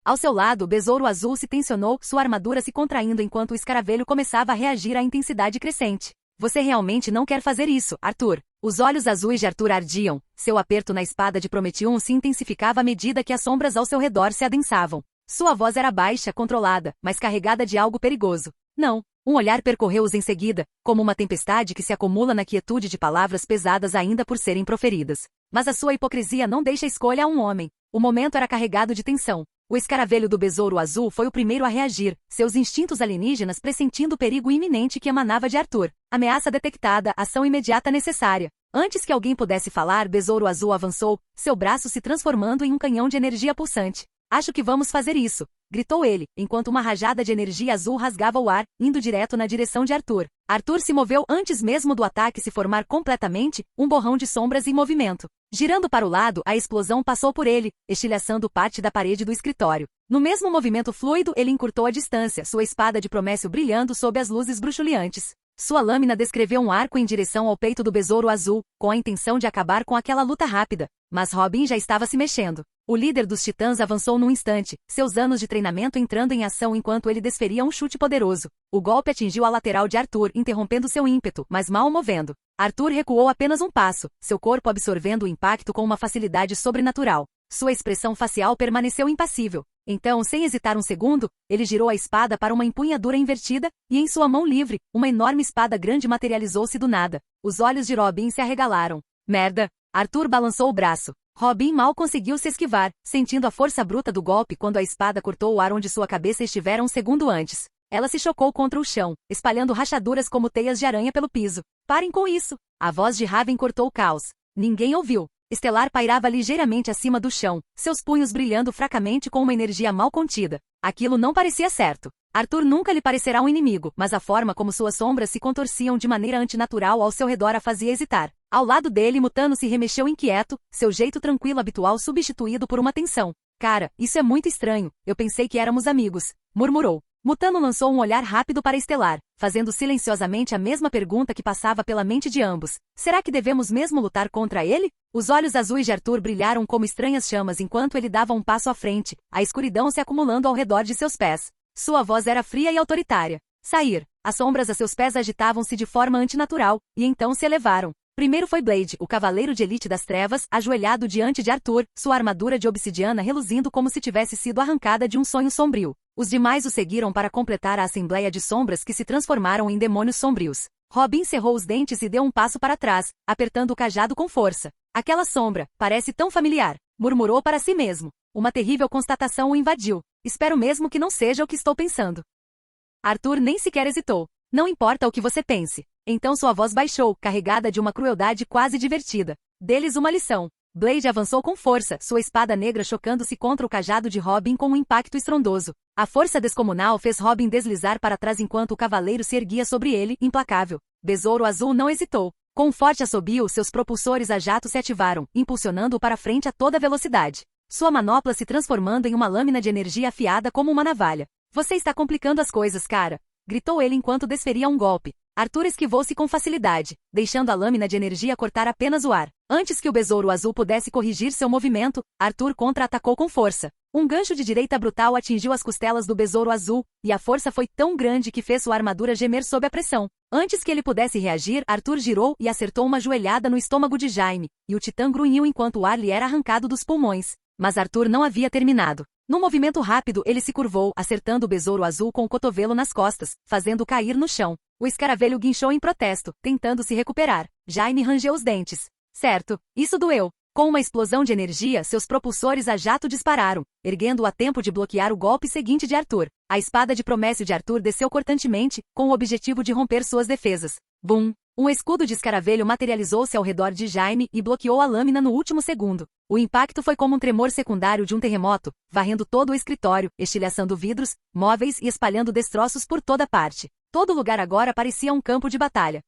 Ao seu lado, o besouro azul se tensionou, sua armadura se contraindo enquanto o escaravelho começava a reagir à intensidade crescente. Você realmente não quer fazer isso, Arthur. Os olhos azuis de Arthur ardiam, seu aperto na espada de Prometheus se intensificava à medida que as sombras ao seu redor se adensavam. Sua voz era baixa, controlada, mas carregada de algo perigoso. Não. Um olhar percorreu-os em seguida, como uma tempestade que se acumula na quietude de palavras pesadas ainda por serem proferidas. Mas a sua hipocrisia não deixa escolha a um homem. O momento era carregado de tensão. O escaravelho do besouro azul foi o primeiro a reagir, seus instintos alienígenas pressentindo o perigo iminente que emanava de Arthur. Ameaça detectada, ação imediata necessária. Antes que alguém pudesse falar, besouro azul avançou, seu braço se transformando em um canhão de energia pulsante. Acho que vamos fazer isso, gritou ele, enquanto uma rajada de energia azul rasgava o ar, indo direto na direção de Arthur. Arthur se moveu antes mesmo do ataque se formar completamente, um borrão de sombras em movimento. Girando para o lado, a explosão passou por ele, estilhaçando parte da parede do escritório. No mesmo movimento fluido, ele encurtou a distância, sua espada de Promécio brilhando sob as luzes bruxuleantes. Sua lâmina descreveu um arco em direção ao peito do besouro azul, com a intenção de acabar com aquela luta rápida. Mas Robin já estava se mexendo. O líder dos titãs avançou num instante, seus anos de treinamento entrando em ação enquanto ele desferia um chute poderoso. O golpe atingiu a lateral de Arthur, interrompendo seu ímpeto, mas mal o movendo. Arthur recuou apenas um passo, seu corpo absorvendo o impacto com uma facilidade sobrenatural. Sua expressão facial permaneceu impassível. Então, sem hesitar um segundo, ele girou a espada para uma empunhadura invertida, e em sua mão livre, uma enorme espada grande materializou-se do nada. Os olhos de Robin se arregalaram. Merda! Arthur balançou o braço. Robin mal conseguiu se esquivar, sentindo a força bruta do golpe quando a espada cortou o ar onde sua cabeça estivera um segundo antes. Ela se chocou contra o chão, espalhando rachaduras como teias de aranha pelo piso. Parem com isso! A voz de Raven cortou o caos. Ninguém ouviu. Estelar pairava ligeiramente acima do chão, seus punhos brilhando fracamente com uma energia mal contida. Aquilo não parecia certo. Arthur nunca lhe parecerá um inimigo, mas a forma como suas sombras se contorciam de maneira antinatural ao seu redor a fazia hesitar. Ao lado dele, Mutano se remexeu inquieto, seu jeito tranquilo habitual substituído por uma tensão. Cara, isso é muito estranho, eu pensei que éramos amigos, murmurou. Mutano lançou um olhar rápido para Estelar, fazendo silenciosamente a mesma pergunta que passava pela mente de ambos. Será que devemos mesmo lutar contra ele? Os olhos azuis de Arthur brilharam como estranhas chamas enquanto ele dava um passo à frente, a escuridão se acumulando ao redor de seus pés. Sua voz era fria e autoritária. Sair. As sombras a seus pés agitavam-se de forma antinatural, e então se elevaram. Primeiro foi Blade, o cavaleiro de elite das trevas, ajoelhado diante de Arthur, sua armadura de obsidiana reluzindo como se tivesse sido arrancada de um sonho sombrio. Os demais o seguiram para completar a assembleia de sombras que se transformaram em demônios sombrios. Robin cerrou os dentes e deu um passo para trás, apertando o cajado com força. Aquela sombra, parece tão familiar, murmurou para si mesmo. Uma terrível constatação o invadiu. Espero mesmo que não seja o que estou pensando. Arthur nem sequer hesitou. Não importa o que você pense. Então sua voz baixou, carregada de uma crueldade quase divertida. Deles uma lição. Blade avançou com força, sua espada negra chocando-se contra o cajado de Robin com um impacto estrondoso. A força descomunal fez Robin deslizar para trás enquanto o cavaleiro se erguia sobre ele, implacável. Besouro Azul não hesitou. Com um forte assobio, seus propulsores a jato se ativaram, impulsionando-o para frente a toda velocidade. Sua manopla se transformando em uma lâmina de energia afiada como uma navalha. Você está complicando as coisas, cara. gritou ele enquanto desferia um golpe. Arthur esquivou-se com facilidade, deixando a lâmina de energia cortar apenas o ar. Antes que o Besouro Azul pudesse corrigir seu movimento, Arthur contra-atacou com força. Um gancho de direita brutal atingiu as costelas do Besouro Azul, e a força foi tão grande que fez sua armadura gemer sob a pressão. Antes que ele pudesse reagir, Arthur girou e acertou uma joelhada no estômago de Jaime, e o titã grunhiu enquanto o ar lhe era arrancado dos pulmões. Mas Arthur não havia terminado. Num movimento rápido, ele se curvou, acertando o Besouro Azul com o cotovelo nas costas, fazendo-o cair no chão. O escaravelho guinchou em protesto, tentando se recuperar. Jaime rangeu os dentes. Certo, isso doeu. Com uma explosão de energia, seus propulsores a jato dispararam, erguendo-o a tempo de bloquear o golpe seguinte de Arthur. A espada de Promécio de Arthur desceu cortantemente, com o objetivo de romper suas defesas. Bum! Um escudo de escaravelho materializou-se ao redor de Jaime e bloqueou a lâmina no último segundo. O impacto foi como um tremor secundário de um terremoto, varrendo todo o escritório, estilhaçando vidros, móveis e espalhando destroços por toda parte. Todo lugar agora parecia um campo de batalha.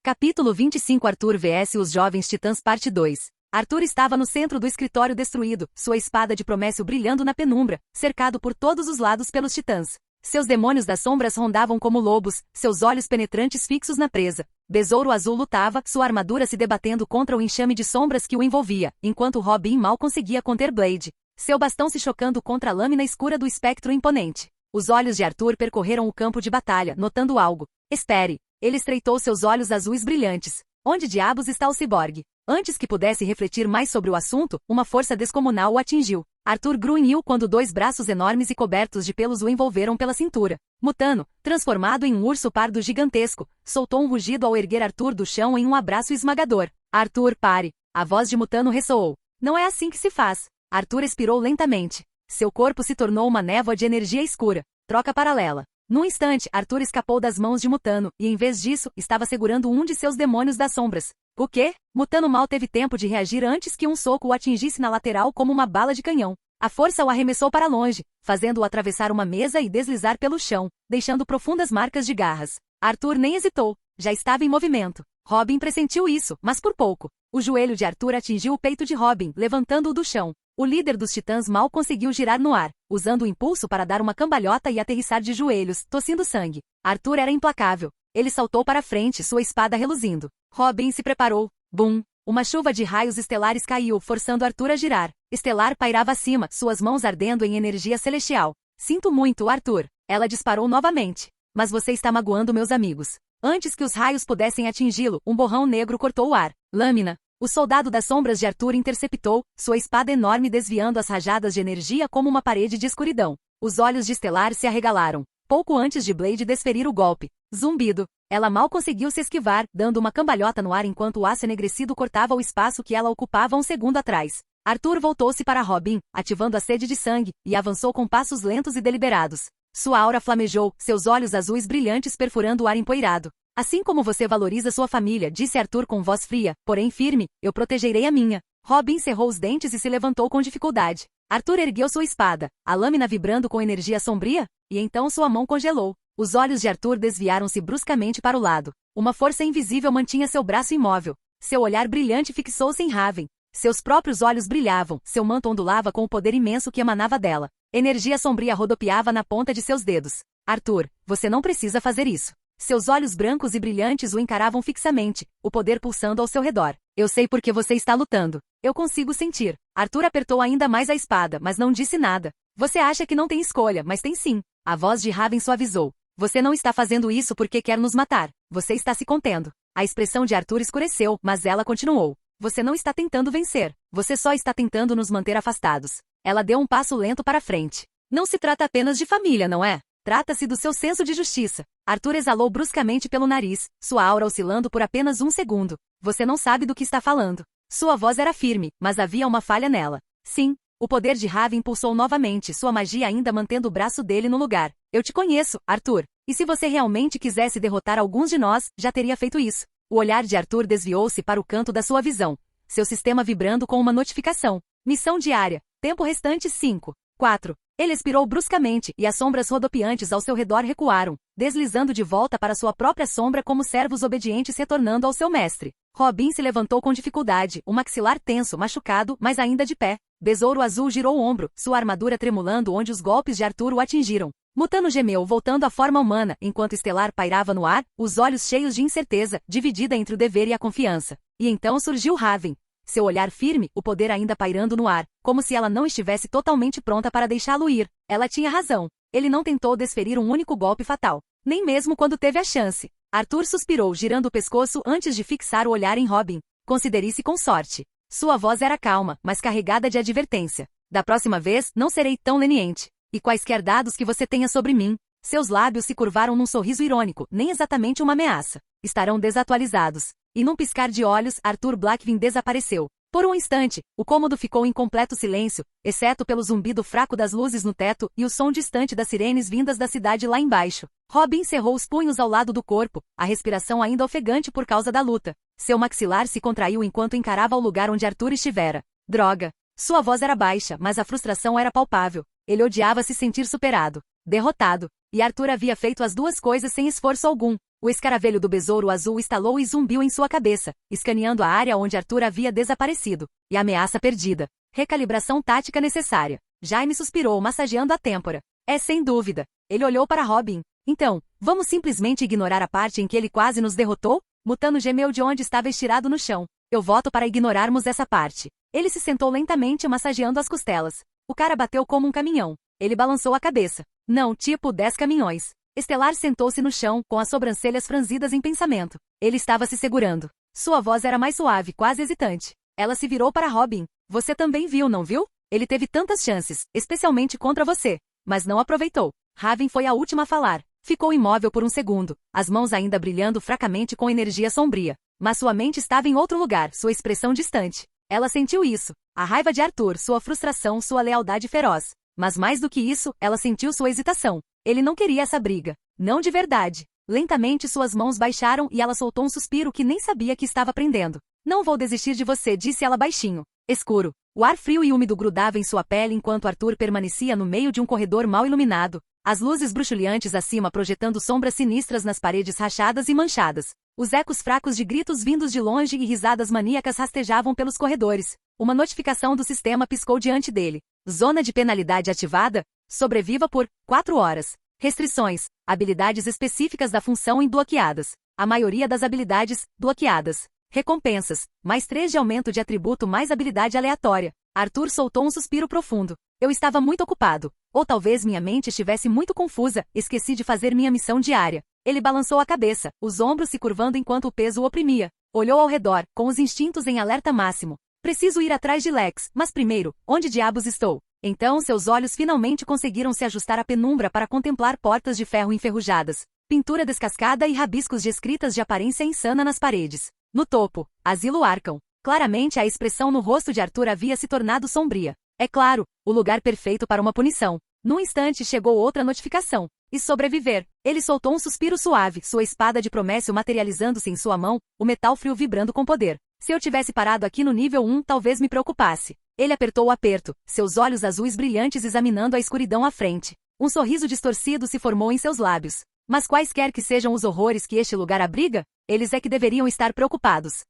Capítulo 25 Arthur vs os Jovens Titãs Parte 2. Arthur estava no centro do escritório destruído, sua espada de Promécio brilhando na penumbra, cercado por todos os lados pelos titãs. Seus demônios das sombras rondavam como lobos, seus olhos penetrantes fixos na presa. Besouro Azul lutava, sua armadura se debatendo contra o enxame de sombras que o envolvia, enquanto Robin mal conseguia conter Blade. Seu bastão se chocando contra a lâmina escura do espectro imponente. Os olhos de Arthur percorreram o campo de batalha, notando algo. Espere! Ele estreitou seus olhos azuis brilhantes. Onde diabos está o ciborgue? Antes que pudesse refletir mais sobre o assunto, uma força descomunal o atingiu. Arthur grunhiu quando dois braços enormes e cobertos de pelos o envolveram pela cintura. Mutano, transformado em um urso pardo gigantesco, soltou um rugido ao erguer Arthur do chão em um abraço esmagador. Arthur, pare! A voz de Mutano ressoou. Não é assim que se faz. Arthur expirou lentamente. Seu corpo se tornou uma névoa de energia escura. Troca paralela. Num instante, Arthur escapou das mãos de Mutano, e em vez disso, estava segurando um de seus demônios das sombras. O quê? Mutano mal teve tempo de reagir antes que um soco o atingisse na lateral como uma bala de canhão. A força o arremessou para longe, fazendo-o atravessar uma mesa e deslizar pelo chão, deixando profundas marcas de garras. Arthur nem hesitou. Já estava em movimento. Robin pressentiu isso, mas por pouco. O joelho de Arthur atingiu o peito de Robin, levantando-o do chão. O líder dos titãs mal conseguiu girar no ar, usando o impulso para dar uma cambalhota e aterrissar de joelhos, tossindo sangue. Arthur era implacável. Ele saltou para frente, sua espada reluzindo. Robin se preparou. Bum! Uma chuva de raios estelares caiu, forçando Arthur a girar. Estelar pairava acima, suas mãos ardendo em energia celestial. Sinto muito, Arthur. Ela disparou novamente. Mas você está magoando meus amigos. Antes que os raios pudessem atingi-lo, um borrão negro cortou o ar. Lâmina. O soldado das sombras de Arthur interceptou, sua espada enorme desviando as rajadas de energia como uma parede de escuridão. Os olhos de Estelar se arregalaram. Pouco antes de Blade desferir o golpe. Zumbido. Ela mal conseguiu se esquivar, dando uma cambalhota no ar enquanto o aço enegrecido cortava o espaço que ela ocupava um segundo atrás. Arthur voltou-se para Robin, ativando a sede de sangue, e avançou com passos lentos e deliberados. Sua aura flamejou, seus olhos azuis brilhantes perfurando o ar empoeirado. Assim como você valoriza sua família, disse Arthur com voz fria, porém firme, eu protegerei a minha. Robin cerrou os dentes e se levantou com dificuldade. Arthur ergueu sua espada, a lâmina vibrando com energia sombria, e então sua mão congelou. Os olhos de Arthur desviaram-se bruscamente para o lado. Uma força invisível mantinha seu braço imóvel. Seu olhar brilhante fixou-se em Raven. Seus próprios olhos brilhavam, seu manto ondulava com o poder imenso que emanava dela. Energia sombria rodopiava na ponta de seus dedos. Arthur, você não precisa fazer isso. Seus olhos brancos e brilhantes o encaravam fixamente, o poder pulsando ao seu redor. Eu sei por que você está lutando. Eu consigo sentir. Arthur apertou ainda mais a espada, mas não disse nada. Você acha que não tem escolha, mas tem sim. A voz de Raven suavizou. Você não está fazendo isso porque quer nos matar. Você está se contendo. A expressão de Arthur escureceu, mas ela continuou. Você não está tentando vencer. Você só está tentando nos manter afastados. Ela deu um passo lento para frente. Não se trata apenas de família, não é? Trata-se do seu senso de justiça. Arthur exalou bruscamente pelo nariz, sua aura oscilando por apenas um segundo. Você não sabe do que está falando. Sua voz era firme, mas havia uma falha nela. Sim, o poder de Raven pulsou novamente, sua magia ainda mantendo o braço dele no lugar. Eu te conheço, Arthur. E se você realmente quisesse derrotar alguns de nós, já teria feito isso. O olhar de Arthur desviou-se para o canto da sua visão. Seu sistema vibrando com uma notificação. Missão diária. Tempo restante 5. 4. Ele expirou bruscamente, e as sombras rodopiantes ao seu redor recuaram, deslizando de volta para sua própria sombra como servos obedientes retornando ao seu mestre. Robin se levantou com dificuldade, o maxilar tenso, machucado, mas ainda de pé. Besouro Azul girou o ombro, sua armadura tremulando onde os golpes de Arthur o atingiram. Mutano gemeu voltando à forma humana, enquanto Estelar pairava no ar, os olhos cheios de incerteza, dividida entre o dever e a confiança. E então surgiu Raven. Seu olhar firme, o poder ainda pairando no ar, como se ela não estivesse totalmente pronta para deixá-lo ir. Ela tinha razão. Ele não tentou desferir um único golpe fatal. Nem mesmo quando teve a chance. Arthur suspirou, girando o pescoço antes de fixar o olhar em Robin. Considere-se com sorte. Sua voz era calma, mas carregada de advertência. Da próxima vez, não serei tão leniente. E quaisquer dados que você tenha sobre mim. Seus lábios se curvaram num sorriso irônico, nem exatamente uma ameaça. Estarão desatualizados. E num piscar de olhos, Arthur Blackvin desapareceu. Por um instante, o cômodo ficou em completo silêncio, exceto pelo zumbido fraco das luzes no teto e o som distante das sirenes vindas da cidade lá embaixo. Robin cerrou os punhos ao lado do corpo, a respiração ainda ofegante por causa da luta. Seu maxilar se contraiu enquanto encarava o lugar onde Arthur estivera. Droga! Sua voz era baixa, mas a frustração era palpável. Ele odiava se sentir superado, derrotado. E Arthur havia feito as duas coisas sem esforço algum. O escaravelho do Besouro Azul estalou e zumbiu em sua cabeça, escaneando a área onde Arthur havia desaparecido. E a ameaça perdida. Recalibração tática necessária. Jaime suspirou, massageando a têmpora. É sem dúvida. Ele olhou para Robin. Então, vamos simplesmente ignorar a parte em que ele quase nos derrotou? Mutano gemeu de onde estava estirado no chão. Eu voto para ignorarmos essa parte. Ele se sentou lentamente, massageando as costelas. O cara bateu como um caminhão. Ele balançou a cabeça. Não, tipo 10 caminhões. Estelar sentou-se no chão, com as sobrancelhas franzidas em pensamento. Ele estava se segurando. Sua voz era mais suave, quase hesitante. Ela se virou para Robin. Você também viu, não viu? Ele teve tantas chances, especialmente contra você. Mas não aproveitou. Raven foi a última a falar. Ficou imóvel por um segundo, as mãos ainda brilhando fracamente com energia sombria. Mas sua mente estava em outro lugar, sua expressão distante. Ela sentiu isso. A raiva de Arthur, sua frustração, sua lealdade feroz. Mas mais do que isso, ela sentiu sua hesitação. Ele não queria essa briga. Não de verdade. Lentamente suas mãos baixaram e ela soltou um suspiro que nem sabia que estava prendendo. Não vou desistir de você, disse ela baixinho. Escuro. O ar frio e úmido grudava em sua pele enquanto Arthur permanecia no meio de um corredor mal iluminado. As luzes bruxuleantes acima projetando sombras sinistras nas paredes rachadas e manchadas. Os ecos fracos de gritos vindos de longe e risadas maníacas rastejavam pelos corredores. Uma notificação do sistema piscou diante dele. Zona de penalidade ativada? Sobreviva por 4 horas. Restrições. Habilidades específicas da função bloqueadas. A maioria das habilidades, bloqueadas. Recompensas. Mais 3 de aumento de atributo mais habilidade aleatória. Arthur soltou um suspiro profundo. Eu estava muito ocupado. Ou talvez minha mente estivesse muito confusa, esqueci de fazer minha missão diária. Ele balançou a cabeça, os ombros se curvando enquanto o peso o oprimia. Olhou ao redor, com os instintos em alerta máximo. Preciso ir atrás de Lex, mas primeiro, onde diabos estou? Então seus olhos finalmente conseguiram se ajustar à penumbra para contemplar portas de ferro enferrujadas, pintura descascada e rabiscos de escritas de aparência insana nas paredes. No topo, Asilo Arkham. Claramente a expressão no rosto de Arthur havia se tornado sombria. É claro, o lugar perfeito para uma punição. Num instante chegou outra notificação. E sobreviver. Ele soltou um suspiro suave, sua espada de Promécio materializando-se em sua mão, o metal frio vibrando com poder. Se eu tivesse parado aqui no nível 1, talvez me preocupasse. Ele apertou o aperto, seus olhos azuis brilhantes examinando a escuridão à frente. Um sorriso distorcido se formou em seus lábios. Mas quaisquer que sejam os horrores que este lugar abriga, eles é que deveriam estar preocupados.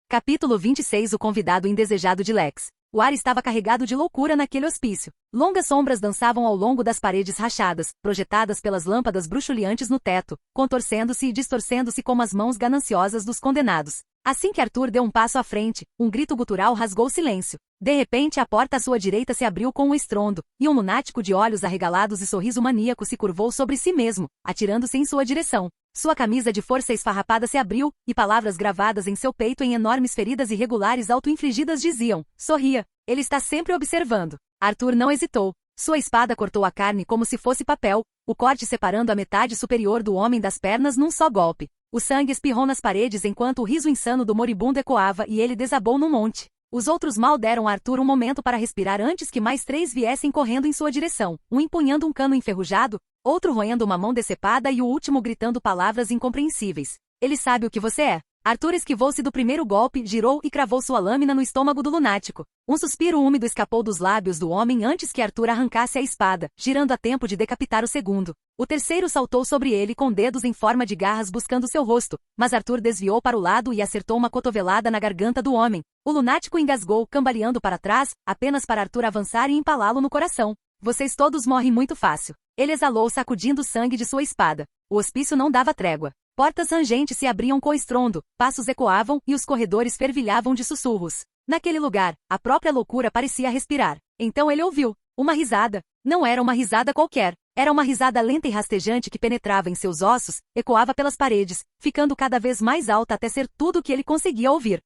Capítulo 26. O convidado indesejado de Lex. O ar estava carregado de loucura naquele hospício. Longas sombras dançavam ao longo das paredes rachadas, projetadas pelas lâmpadas bruxuleantes no teto, contorcendo-se e distorcendo-se como as mãos gananciosas dos condenados. Assim que Arthur deu um passo à frente, um grito gutural rasgou o silêncio. De repente a porta à sua direita se abriu com um estrondo, e um lunático de olhos arregalados e sorriso maníaco se curvou sobre si mesmo, atirando-se em sua direção. Sua camisa de força esfarrapada se abriu, e palavras gravadas em seu peito em enormes feridas irregulares auto-infligidas diziam: sorria, ele está sempre observando. Arthur não hesitou. Sua espada cortou a carne como se fosse papel, o corte separando a metade superior do homem das pernas num só golpe. O sangue espirrou nas paredes enquanto o riso insano do moribundo ecoava e ele desabou num monte. Os outros mal deram a Arthur um momento para respirar antes que mais 3 viessem correndo em sua direção, um empunhando um cano enferrujado, outro roendo uma mão decepada e o último gritando palavras incompreensíveis. Ele sabe o que você é. Arthur esquivou-se do primeiro golpe, girou e cravou sua lâmina no estômago do lunático. Um suspiro úmido escapou dos lábios do homem antes que Arthur arrancasse a espada, girando a tempo de decapitar o segundo. O terceiro saltou sobre ele com dedos em forma de garras buscando seu rosto, mas Arthur desviou para o lado e acertou uma cotovelada na garganta do homem. O lunático engasgou, cambaleando para trás, apenas para Arthur avançar e empalá-lo no coração. Vocês todos morrem muito fácil. Ele exalou sacudindo o sangue de sua espada. O hospício não dava trégua. Portas rangentes se abriam com estrondo, passos ecoavam e os corredores fervilhavam de sussurros. Naquele lugar, a própria loucura parecia respirar. Então ele ouviu uma risada. Não era uma risada qualquer. Era uma risada lenta e rastejante que penetrava em seus ossos, ecoava pelas paredes, ficando cada vez mais alta até ser tudo o que ele conseguia ouvir.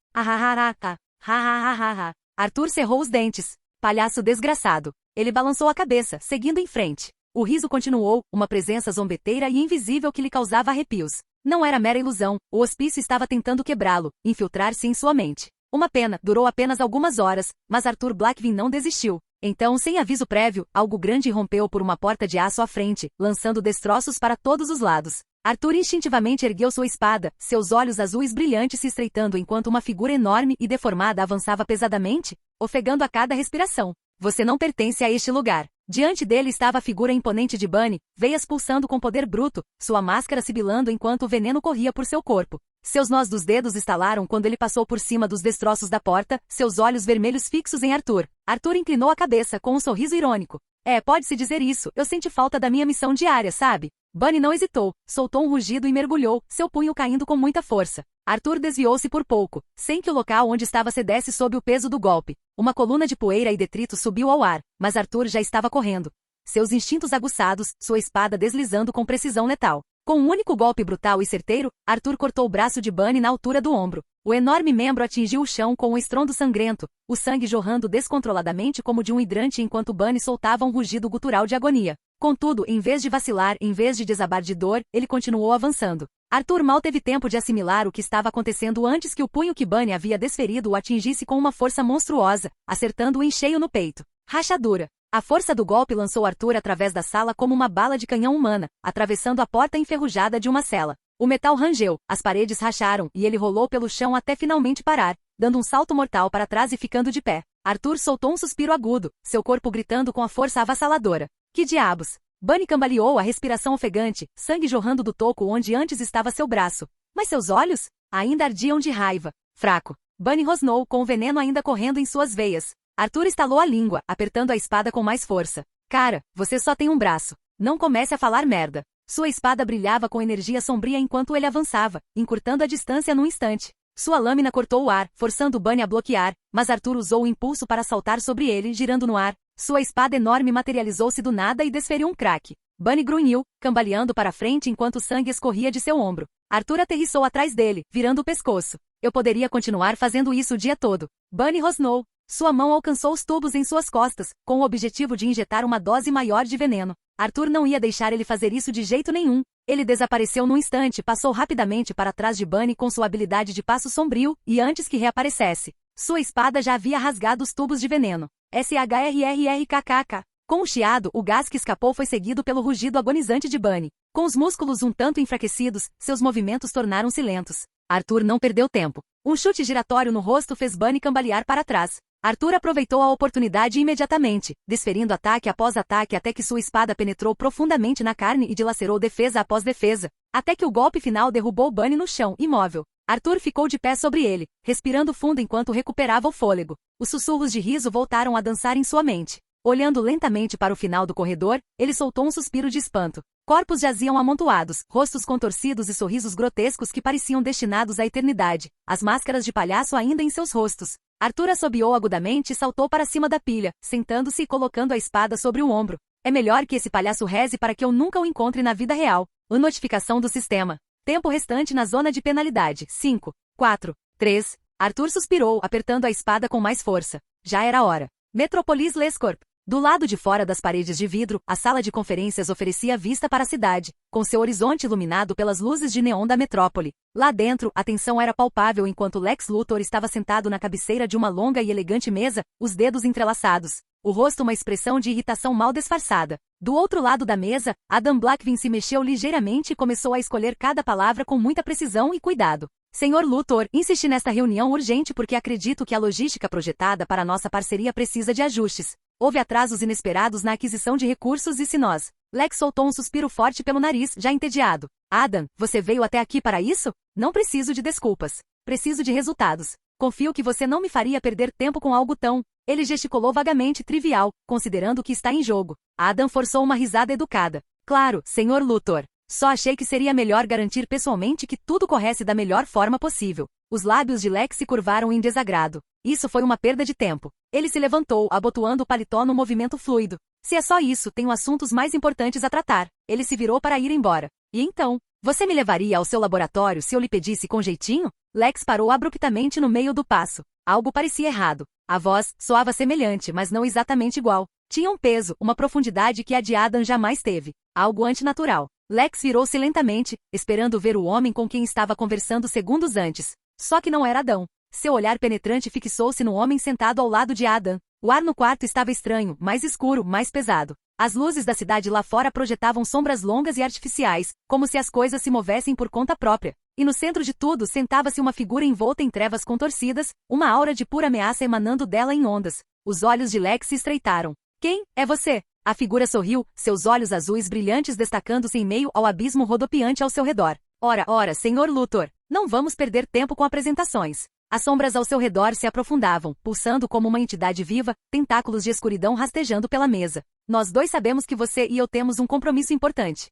Arthur cerrou os dentes. Palhaço desgraçado. Ele balançou a cabeça, seguindo em frente. O riso continuou, uma presença zombeteira e invisível que lhe causava arrepios. Não era mera ilusão, o hospício estava tentando quebrá-lo, infiltrar-se em sua mente. Uma pena, durou apenas algumas horas, mas Arthur Blackvin não desistiu. Então, sem aviso prévio, algo grande irrompeu por uma porta de aço à frente, lançando destroços para todos os lados. Arthur instintivamente ergueu sua espada, seus olhos azuis brilhantes se estreitando enquanto uma figura enorme e deformada avançava pesadamente, ofegando a cada respiração. Você não pertence a este lugar. Diante dele estava a figura imponente de Bunny, veias pulsando com poder bruto, sua máscara sibilando enquanto o veneno corria por seu corpo. Seus nós dos dedos estalaram quando ele passou por cima dos destroços da porta, seus olhos vermelhos fixos em Arthur. Arthur inclinou a cabeça com um sorriso irônico. Pode-se dizer isso, eu senti falta da minha missão diária, sabe? Bunny não hesitou, soltou um rugido e mergulhou, seu punho caindo com muita força. Arthur desviou-se por pouco, sem que o local onde estava cedesse sob o peso do golpe. Uma coluna de poeira e detrito subiu ao ar, mas Arthur já estava correndo. Seus instintos aguçados, sua espada deslizando com precisão letal. Com um único golpe brutal e certeiro, Arthur cortou o braço de Bunny na altura do ombro. O enorme membro atingiu o chão com um estrondo sangrento, o sangue jorrando descontroladamente como de um hidrante enquanto Bunny soltava um rugido gutural de agonia. Contudo, em vez de vacilar, em vez de desabar de dor, ele continuou avançando. Arthur mal teve tempo de assimilar o que estava acontecendo antes que o punho que Bunny havia desferido o atingisse com uma força monstruosa, acertando-o em cheio no peito. Rachadura. A força do golpe lançou Arthur através da sala como uma bala de canhão humana, atravessando a porta enferrujada de uma cela. O metal rangeu, as paredes racharam e ele rolou pelo chão até finalmente parar, dando um salto mortal para trás e ficando de pé. Arthur soltou um suspiro agudo, seu corpo gritando com a força avassaladora. Que diabos! Bunny cambaleou, a respiração ofegante, sangue jorrando do toco onde antes estava seu braço. Mas seus olhos? Ainda ardiam de raiva. Fraco. Bunny rosnou, com o veneno ainda correndo em suas veias. Arthur estalou a língua, apertando a espada com mais força. Cara, você só tem um braço. Não comece a falar merda. Sua espada brilhava com energia sombria enquanto ele avançava, encurtando a distância num instante. Sua lâmina cortou o ar, forçando Bunny a bloquear, mas Arthur usou o impulso para saltar sobre ele, girando no ar. Sua espada enorme materializou-se do nada e desferiu um craque. Bunny grunhiu, cambaleando para frente enquanto o sangue escorria de seu ombro. Arthur aterrissou atrás dele, virando o pescoço. Eu poderia continuar fazendo isso o dia todo. Bunny rosnou. Sua mão alcançou os tubos em suas costas, com o objetivo de injetar uma dose maior de veneno. Arthur não ia deixar ele fazer isso de jeito nenhum. Ele desapareceu num instante, passou rapidamente para trás de Bunny com sua habilidade de passo sombrio, e antes que reaparecesse, sua espada já havia rasgado os tubos de veneno. SHRRRKKK. Com um chiado, o gás que escapou foi seguido pelo rugido agonizante de Bunny. Com os músculos um tanto enfraquecidos, seus movimentos tornaram-se lentos. Arthur não perdeu tempo. Um chute giratório no rosto fez Bunny cambalear para trás. Arthur aproveitou a oportunidade imediatamente, desferindo ataque após ataque até que sua espada penetrou profundamente na carne e dilacerou defesa após defesa, até que o golpe final derrubou Bunny no chão, imóvel. Arthur ficou de pé sobre ele, respirando fundo enquanto recuperava o fôlego. Os sussurros de riso voltaram a dançar em sua mente. Olhando lentamente para o final do corredor, ele soltou um suspiro de espanto. Corpos jaziam amontoados, rostos contorcidos e sorrisos grotescos que pareciam destinados à eternidade, as máscaras de palhaço ainda em seus rostos. Arthur assobiou agudamente e saltou para cima da pilha, sentando-se e colocando a espada sobre o ombro. É melhor que esse palhaço reze para que eu nunca o encontre na vida real. Notificação do sistema. Tempo restante na zona de penalidade. 5, 4, 3. Arthur suspirou, apertando a espada com mais força. Já era hora. Metropolis Lescorp. Do lado de fora das paredes de vidro, a sala de conferências oferecia vista para a cidade, com seu horizonte iluminado pelas luzes de neon da metrópole. Lá dentro, a tensão era palpável enquanto Lex Luthor estava sentado na cabeceira de uma longa e elegante mesa, os dedos entrelaçados. O rosto uma expressão de irritação mal disfarçada. Do outro lado da mesa, Adam Blackvin se mexeu ligeiramente e começou a escolher cada palavra com muita precisão e cuidado. Senhor Luthor, insisti nesta reunião urgente porque acredito que a logística projetada para nossa parceria precisa de ajustes. Houve atrasos inesperados na aquisição de recursos e se nós... Lex soltou um suspiro forte pelo nariz, já entediado. Adam, você veio até aqui para isso? Não preciso de desculpas. Preciso de resultados. Confio que você não me faria perder tempo com algo tão... Ele gesticulou vagamente trivial, considerando o que está em jogo. Adam forçou uma risada educada. Claro, Senhor Luthor. Só achei que seria melhor garantir pessoalmente que tudo corresse da melhor forma possível. Os lábios de Lex se curvaram em desagrado. Isso foi uma perda de tempo. Ele se levantou, abotoando o paletó no movimento fluido. Se é só isso, tenho assuntos mais importantes a tratar. Ele se virou para ir embora. E então? Você me levaria ao seu laboratório se eu lhe pedisse com jeitinho? Lex parou abruptamente no meio do passo. Algo parecia errado. A voz soava semelhante, mas não exatamente igual. Tinha um peso, uma profundidade que a de Adam jamais teve. Algo antinatural. Lex virou-se lentamente, esperando ver o homem com quem estava conversando segundos antes. Só que não era Adão. Seu olhar penetrante fixou-se no homem sentado ao lado de Adam. O ar no quarto estava estranho, mais escuro, mais pesado. As luzes da cidade lá fora projetavam sombras longas e artificiais, como se as coisas se movessem por conta própria. E no centro de tudo sentava-se uma figura envolta em trevas contorcidas, uma aura de pura ameaça emanando dela em ondas. Os olhos de Lex se estreitaram. Quem é você? A figura sorriu, seus olhos azuis brilhantes destacando-se em meio ao abismo rodopiante ao seu redor. Ora, Senhor Luthor, não vamos perder tempo com apresentações. As sombras ao seu redor se aprofundavam, pulsando como uma entidade viva, tentáculos de escuridão rastejando pela mesa. Nós dois sabemos que você e eu temos um compromisso importante.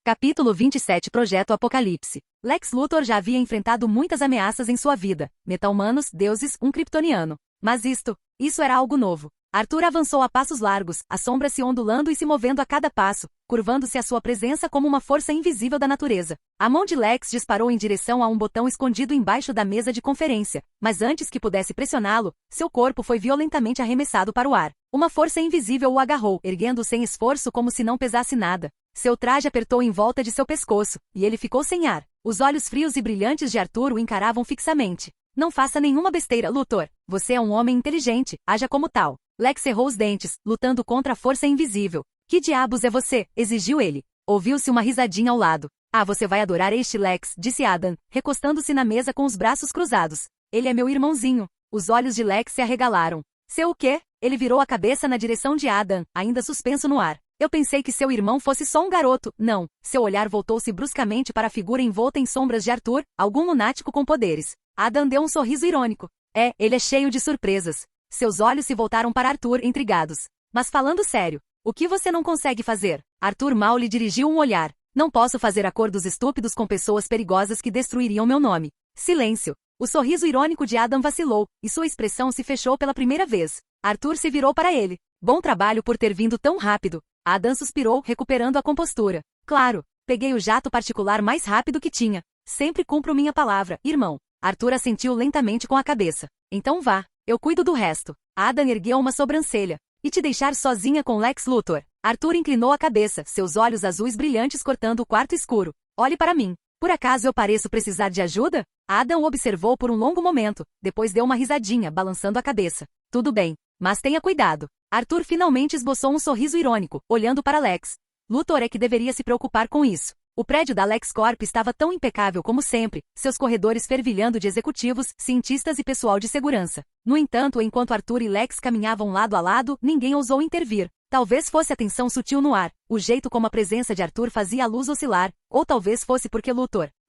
Capítulo 27 Projeto Apocalipse. Lex Luthor já havia enfrentado muitas ameaças em sua vida. Meta-humanos, deuses, um kryptoniano. Mas isso era algo novo. Arthur avançou a passos largos, a sombra se ondulando e se movendo a cada passo, curvando-se à sua presença como uma força invisível da natureza. A mão de Lex disparou em direção a um botão escondido embaixo da mesa de conferência, mas antes que pudesse pressioná-lo, seu corpo foi violentamente arremessado para o ar. Uma força invisível o agarrou, erguendo-o sem esforço como se não pesasse nada. Seu traje apertou em volta de seu pescoço, e ele ficou sem ar. Os olhos frios e brilhantes de Arthur o encaravam fixamente. Não faça nenhuma besteira, Luthor. Você é um homem inteligente, haja como tal. Lex cerrou os dentes, lutando contra a força invisível. Que diabos é você? Exigiu ele. Ouviu-se uma risadinha ao lado. Ah, você vai adorar este Lex, disse Adam, recostando-se na mesa com os braços cruzados. Ele é meu irmãozinho. Os olhos de Lex se arregalaram. Seu o quê? Ele virou a cabeça na direção de Adam, ainda suspenso no ar. Eu pensei que seu irmão fosse só um garoto. Não. Seu olhar voltou-se bruscamente para a figura envolta em sombras de Arthur, algum lunático com poderes. Adam deu um sorriso irônico. Ele é cheio de surpresas. Seus olhos se voltaram para Arthur, intrigados. Mas falando sério, o que você não consegue fazer? Arthur mal lhe dirigiu um olhar. Não posso fazer acordos estúpidos com pessoas perigosas que destruiriam meu nome. Silêncio. O sorriso irônico de Adam vacilou, e sua expressão se fechou pela primeira vez. Arthur se virou para ele. Bom trabalho por ter vindo tão rápido. Adam suspirou, recuperando a compostura. Claro, peguei o jato particular mais rápido que tinha. Sempre cumpro minha palavra, irmão. Arthur assentiu lentamente com a cabeça. Então vá. Eu cuido do resto. Adam ergueu uma sobrancelha. E te deixar sozinha com Lex Luthor? Arthur inclinou a cabeça, seus olhos azuis brilhantes cortando o quarto escuro. Olhe para mim. Por acaso eu pareço precisar de ajuda? Adam o observou por um longo momento, depois deu uma risadinha, balançando a cabeça. Tudo bem, mas tenha cuidado. Arthur finalmente esboçou um sorriso irônico, olhando para Lex. Luthor é que deveria se preocupar com isso. O prédio da LexCorp estava tão impecável como sempre, seus corredores fervilhando de executivos, cientistas e pessoal de segurança. No entanto, enquanto Arthur e Lex caminhavam lado a lado, ninguém ousou intervir. Talvez fosse a tensão sutil no ar, o jeito como a presença de Arthur fazia a luz oscilar, ou talvez fosse porque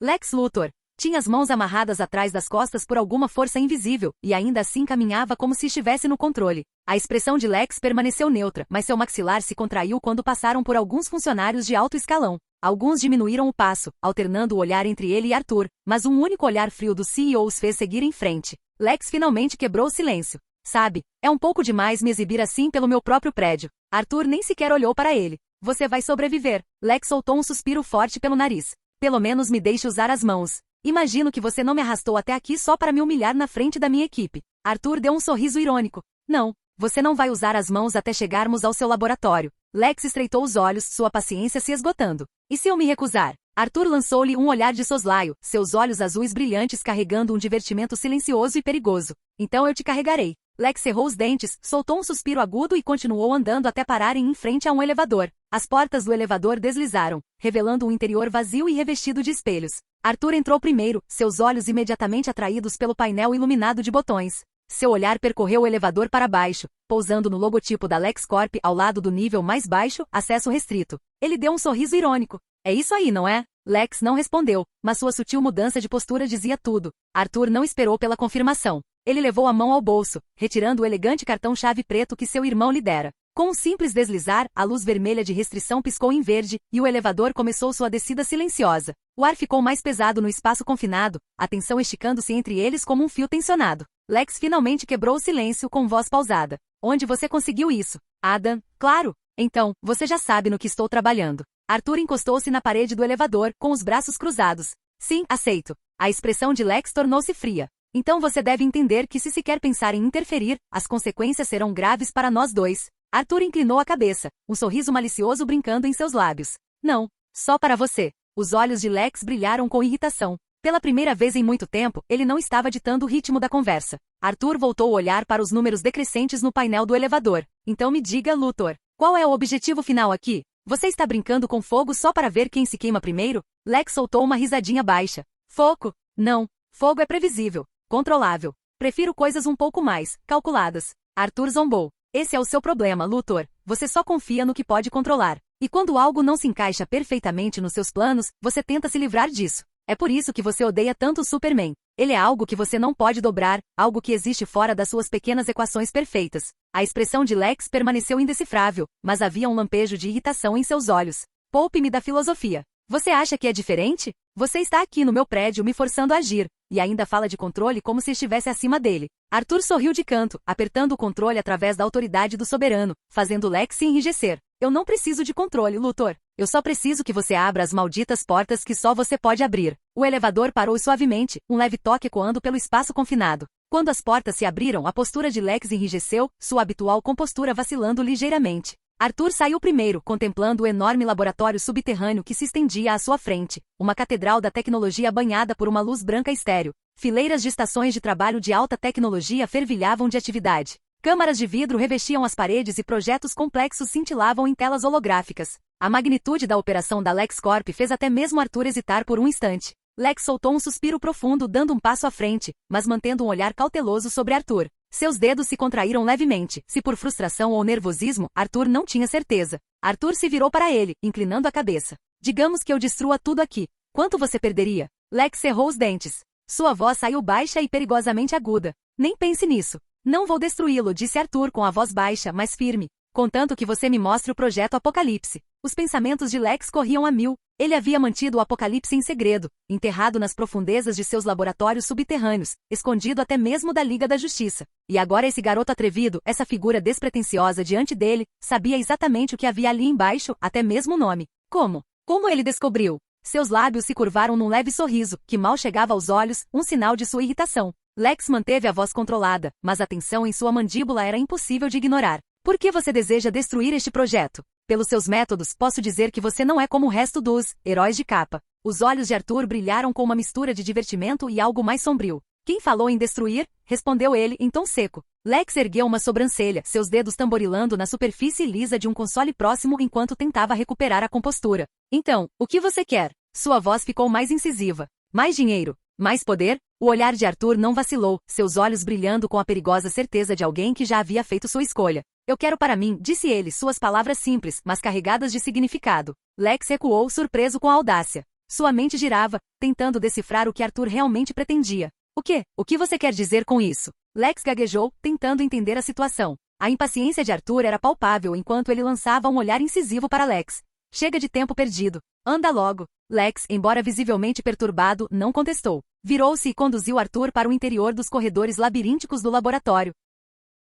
Lex Luthor, tinha as mãos amarradas atrás das costas por alguma força invisível, e ainda assim caminhava como se estivesse no controle. A expressão de Lex permaneceu neutra, mas seu maxilar se contraiu quando passaram por alguns funcionários de alto escalão. Alguns diminuíram o passo, alternando o olhar entre ele e Arthur, mas um único olhar frio do CEO os fez seguir em frente. Lex finalmente quebrou o silêncio. Sabe, é um pouco demais me exibir assim pelo meu próprio prédio. Arthur nem sequer olhou para ele. Você vai sobreviver. Lex soltou um suspiro forte pelo nariz. Pelo menos me deixe usar as mãos. Imagino que você não me arrastou até aqui só para me humilhar na frente da minha equipe. Arthur deu um sorriso irônico. Não, você não vai usar as mãos até chegarmos ao seu laboratório. Lex estreitou os olhos, sua paciência se esgotando. E se eu me recusar? Arthur lançou-lhe um olhar de soslaio, seus olhos azuis brilhantes carregando um divertimento silencioso e perigoso. Então eu te carregarei. Lex cerrou os dentes, soltou um suspiro agudo e continuou andando até pararem em frente a um elevador. As portas do elevador deslizaram, revelando um interior vazio e revestido de espelhos. Arthur entrou primeiro, seus olhos imediatamente atraídos pelo painel iluminado de botões. Seu olhar percorreu o elevador para baixo, pousando no logotipo da LexCorp ao lado do nível mais baixo, acesso restrito. Ele deu um sorriso irônico. É isso aí, não é? Lex não respondeu, mas sua sutil mudança de postura dizia tudo. Arthur não esperou pela confirmação. Ele levou a mão ao bolso, retirando o elegante cartão-chave preto que seu irmão lhe dera. Com um simples deslizar, a luz vermelha de restrição piscou em verde, e o elevador começou sua descida silenciosa. O ar ficou mais pesado no espaço confinado, a tensão esticando-se entre eles como um fio tensionado. Lex finalmente quebrou o silêncio com voz pausada. Onde você conseguiu isso? Adam, claro. Então, você já sabe no que estou trabalhando. Arthur encostou-se na parede do elevador, com os braços cruzados. Sim, aceito. A expressão de Lex tornou-se fria. Então você deve entender que se sequer pensar em interferir, as consequências serão graves para nós dois. Arthur inclinou a cabeça, um sorriso malicioso brincando em seus lábios. Não, só para você. Os olhos de Lex brilharam com irritação. Pela primeira vez em muito tempo, ele não estava ditando o ritmo da conversa. Arthur voltou o olhar para os números decrescentes no painel do elevador. Então me diga, Luthor, qual é o objetivo final aqui? Você está brincando com fogo só para ver quem se queima primeiro? Lex soltou uma risadinha baixa. Fogo? Não. Fogo é previsível, controlável. Prefiro coisas um pouco mais calculadas. Arthur zombou. Esse é o seu problema, Luthor. Você só confia no que pode controlar. E quando algo não se encaixa perfeitamente nos seus planos, você tenta se livrar disso. É por isso que você odeia tanto o Superman. Ele é algo que você não pode dobrar, algo que existe fora das suas pequenas equações perfeitas. A expressão de Lex permaneceu indecifrável, mas havia um lampejo de irritação em seus olhos. Poupe-me da filosofia. Você acha que é diferente? Você está aqui no meu prédio me forçando a agir, e ainda fala de controle como se estivesse acima dele. Arthur sorriu de canto, apertando o controle através da autoridade do soberano, fazendo Lex se enrijecer. Eu não preciso de controle, Luthor. Eu só preciso que você abra as malditas portas que só você pode abrir. O elevador parou suavemente, um leve toque ecoando pelo espaço confinado. Quando as portas se abriram, a postura de Lex enrijeceu, sua habitual compostura vacilando ligeiramente. Arthur saiu primeiro, contemplando o enorme laboratório subterrâneo que se estendia à sua frente, uma catedral da tecnologia banhada por uma luz branca estéril. Fileiras de estações de trabalho de alta tecnologia fervilhavam de atividade. Câmaras de vidro revestiam as paredes e projetos complexos cintilavam em telas holográficas. A magnitude da operação da LexCorp fez até mesmo Arthur hesitar por um instante. Lex soltou um suspiro profundo dando um passo à frente, mas mantendo um olhar cauteloso sobre Arthur. Seus dedos se contraíram levemente, se por frustração ou nervosismo, Arthur não tinha certeza. Arthur se virou para ele, inclinando a cabeça. Digamos que eu destrua tudo aqui. Quanto você perderia? Lex cerrou os dentes. Sua voz saiu baixa e perigosamente aguda. Nem pense nisso. Não vou destruí-lo, disse Arthur com a voz baixa, mas firme. Contanto que você me mostre o projeto Apocalipse. Os pensamentos de Lex corriam a mil. Ele havia mantido o Apocalipse em segredo, enterrado nas profundezas de seus laboratórios subterrâneos, escondido até mesmo da Liga da Justiça. E agora esse garoto atrevido, essa figura despretensiosa diante dele, sabia exatamente o que havia ali embaixo, até mesmo o nome. Como? Como ele descobriu? Seus lábios se curvaram num leve sorriso, que mal chegava aos olhos, um sinal de sua irritação. Lex manteve a voz controlada, mas a tensão em sua mandíbula era impossível de ignorar. Por que você deseja destruir este projeto? Pelos seus métodos, posso dizer que você não é como o resto dos heróis de capa. Os olhos de Arthur brilharam com uma mistura de divertimento e algo mais sombrio. Quem falou em destruir? Respondeu ele em tom seco. Lex ergueu uma sobrancelha, seus dedos tamborilando na superfície lisa de um console próximo enquanto tentava recuperar a compostura. Então, o que você quer? Sua voz ficou mais incisiva. Mais dinheiro? Mais poder? O olhar de Arthur não vacilou, seus olhos brilhando com a perigosa certeza de alguém que já havia feito sua escolha. Eu quero para mim, disse ele, suas palavras simples, mas carregadas de significado. Lex recuou, surpreso com a audácia. Sua mente girava, tentando decifrar o que Arthur realmente pretendia. O quê? O que você quer dizer com isso? Lex gaguejou, tentando entender a situação. A impaciência de Arthur era palpável enquanto ele lançava um olhar incisivo para Lex. Chega de tempo perdido. Anda logo. Lex, embora visivelmente perturbado, não contestou. Virou-se e conduziu Arthur para o interior dos corredores labirínticos do laboratório.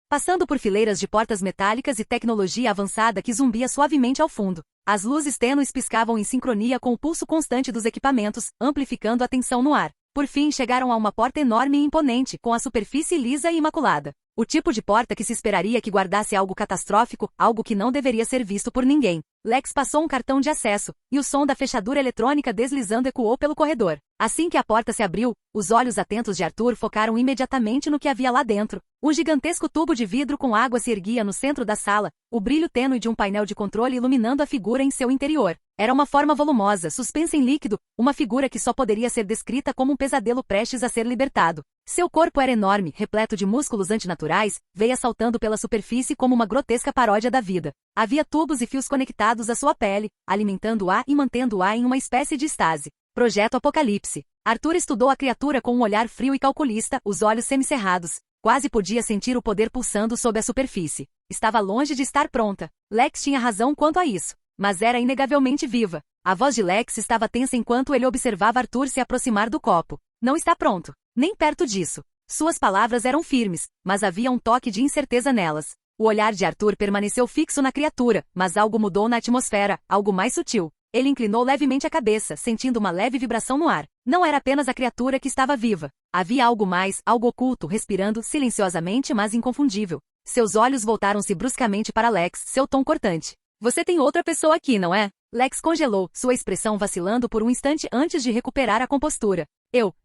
Passando por fileiras de portas metálicas e tecnologia avançada que zumbia suavemente ao fundo. As luzes tênues piscavam em sincronia com o pulso constante dos equipamentos, amplificando a tensão no ar. Por fim chegaram a uma porta enorme e imponente, com a superfície lisa e imaculada. O tipo de porta que se esperaria que guardasse algo catastrófico, algo que não deveria ser visto por ninguém. Lex passou um cartão de acesso, e o som da fechadura eletrônica deslizando ecoou pelo corredor. Assim que a porta se abriu, os olhos atentos de Arthur focaram imediatamente no que havia lá dentro. Um gigantesco tubo de vidro com água se erguia no centro da sala, o brilho tênue de um painel de controle iluminando a figura em seu interior. Era uma forma volumosa, suspensa em líquido, uma figura que só poderia ser descrita como um pesadelo prestes a ser libertado. Seu corpo era enorme, repleto de músculos antinaturais, veias saltando pela superfície como uma grotesca paródia da vida. Havia tubos e fios conectados à sua pele, alimentando-a e mantendo-a em uma espécie de estase. Projeto Apocalipse. Arthur estudou a criatura com um olhar frio e calculista, os olhos semicerrados. Quase podia sentir o poder pulsando sob a superfície. Estava longe de estar pronta. Lex tinha razão quanto a isso, mas era inegavelmente viva. A voz de Lex estava tensa enquanto ele observava Arthur se aproximar do copo. Não está pronto. Nem perto disso. Suas palavras eram firmes, mas havia um toque de incerteza nelas. O olhar de Arthur permaneceu fixo na criatura, mas algo mudou na atmosfera, algo mais sutil. Ele inclinou levemente a cabeça, sentindo uma leve vibração no ar. Não era apenas a criatura que estava viva. Havia algo mais, algo oculto, respirando silenciosamente mas inconfundível. Seus olhos voltaram-se bruscamente para Lex, seu tom cortante. Você tem outra pessoa aqui, não é? Lex congelou, sua expressão vacilando por um instante antes de recuperar a compostura.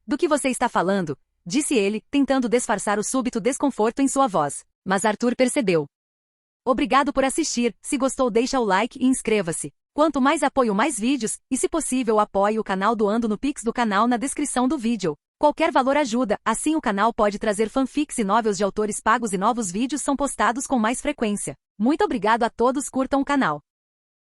Do que você está falando? Disse ele, tentando disfarçar o súbito desconforto em sua voz. Mas Arthur percebeu. Obrigado por assistir, se gostou deixa o like e inscreva-se. Quanto mais apoio mais vídeos, e se possível apoie o canal doando no Pix do canal na descrição do vídeo. Qualquer valor ajuda, assim o canal pode trazer fanfics e novels de autores pagos e novos vídeos são postados com mais frequência. Muito obrigado a todos, curtam o canal.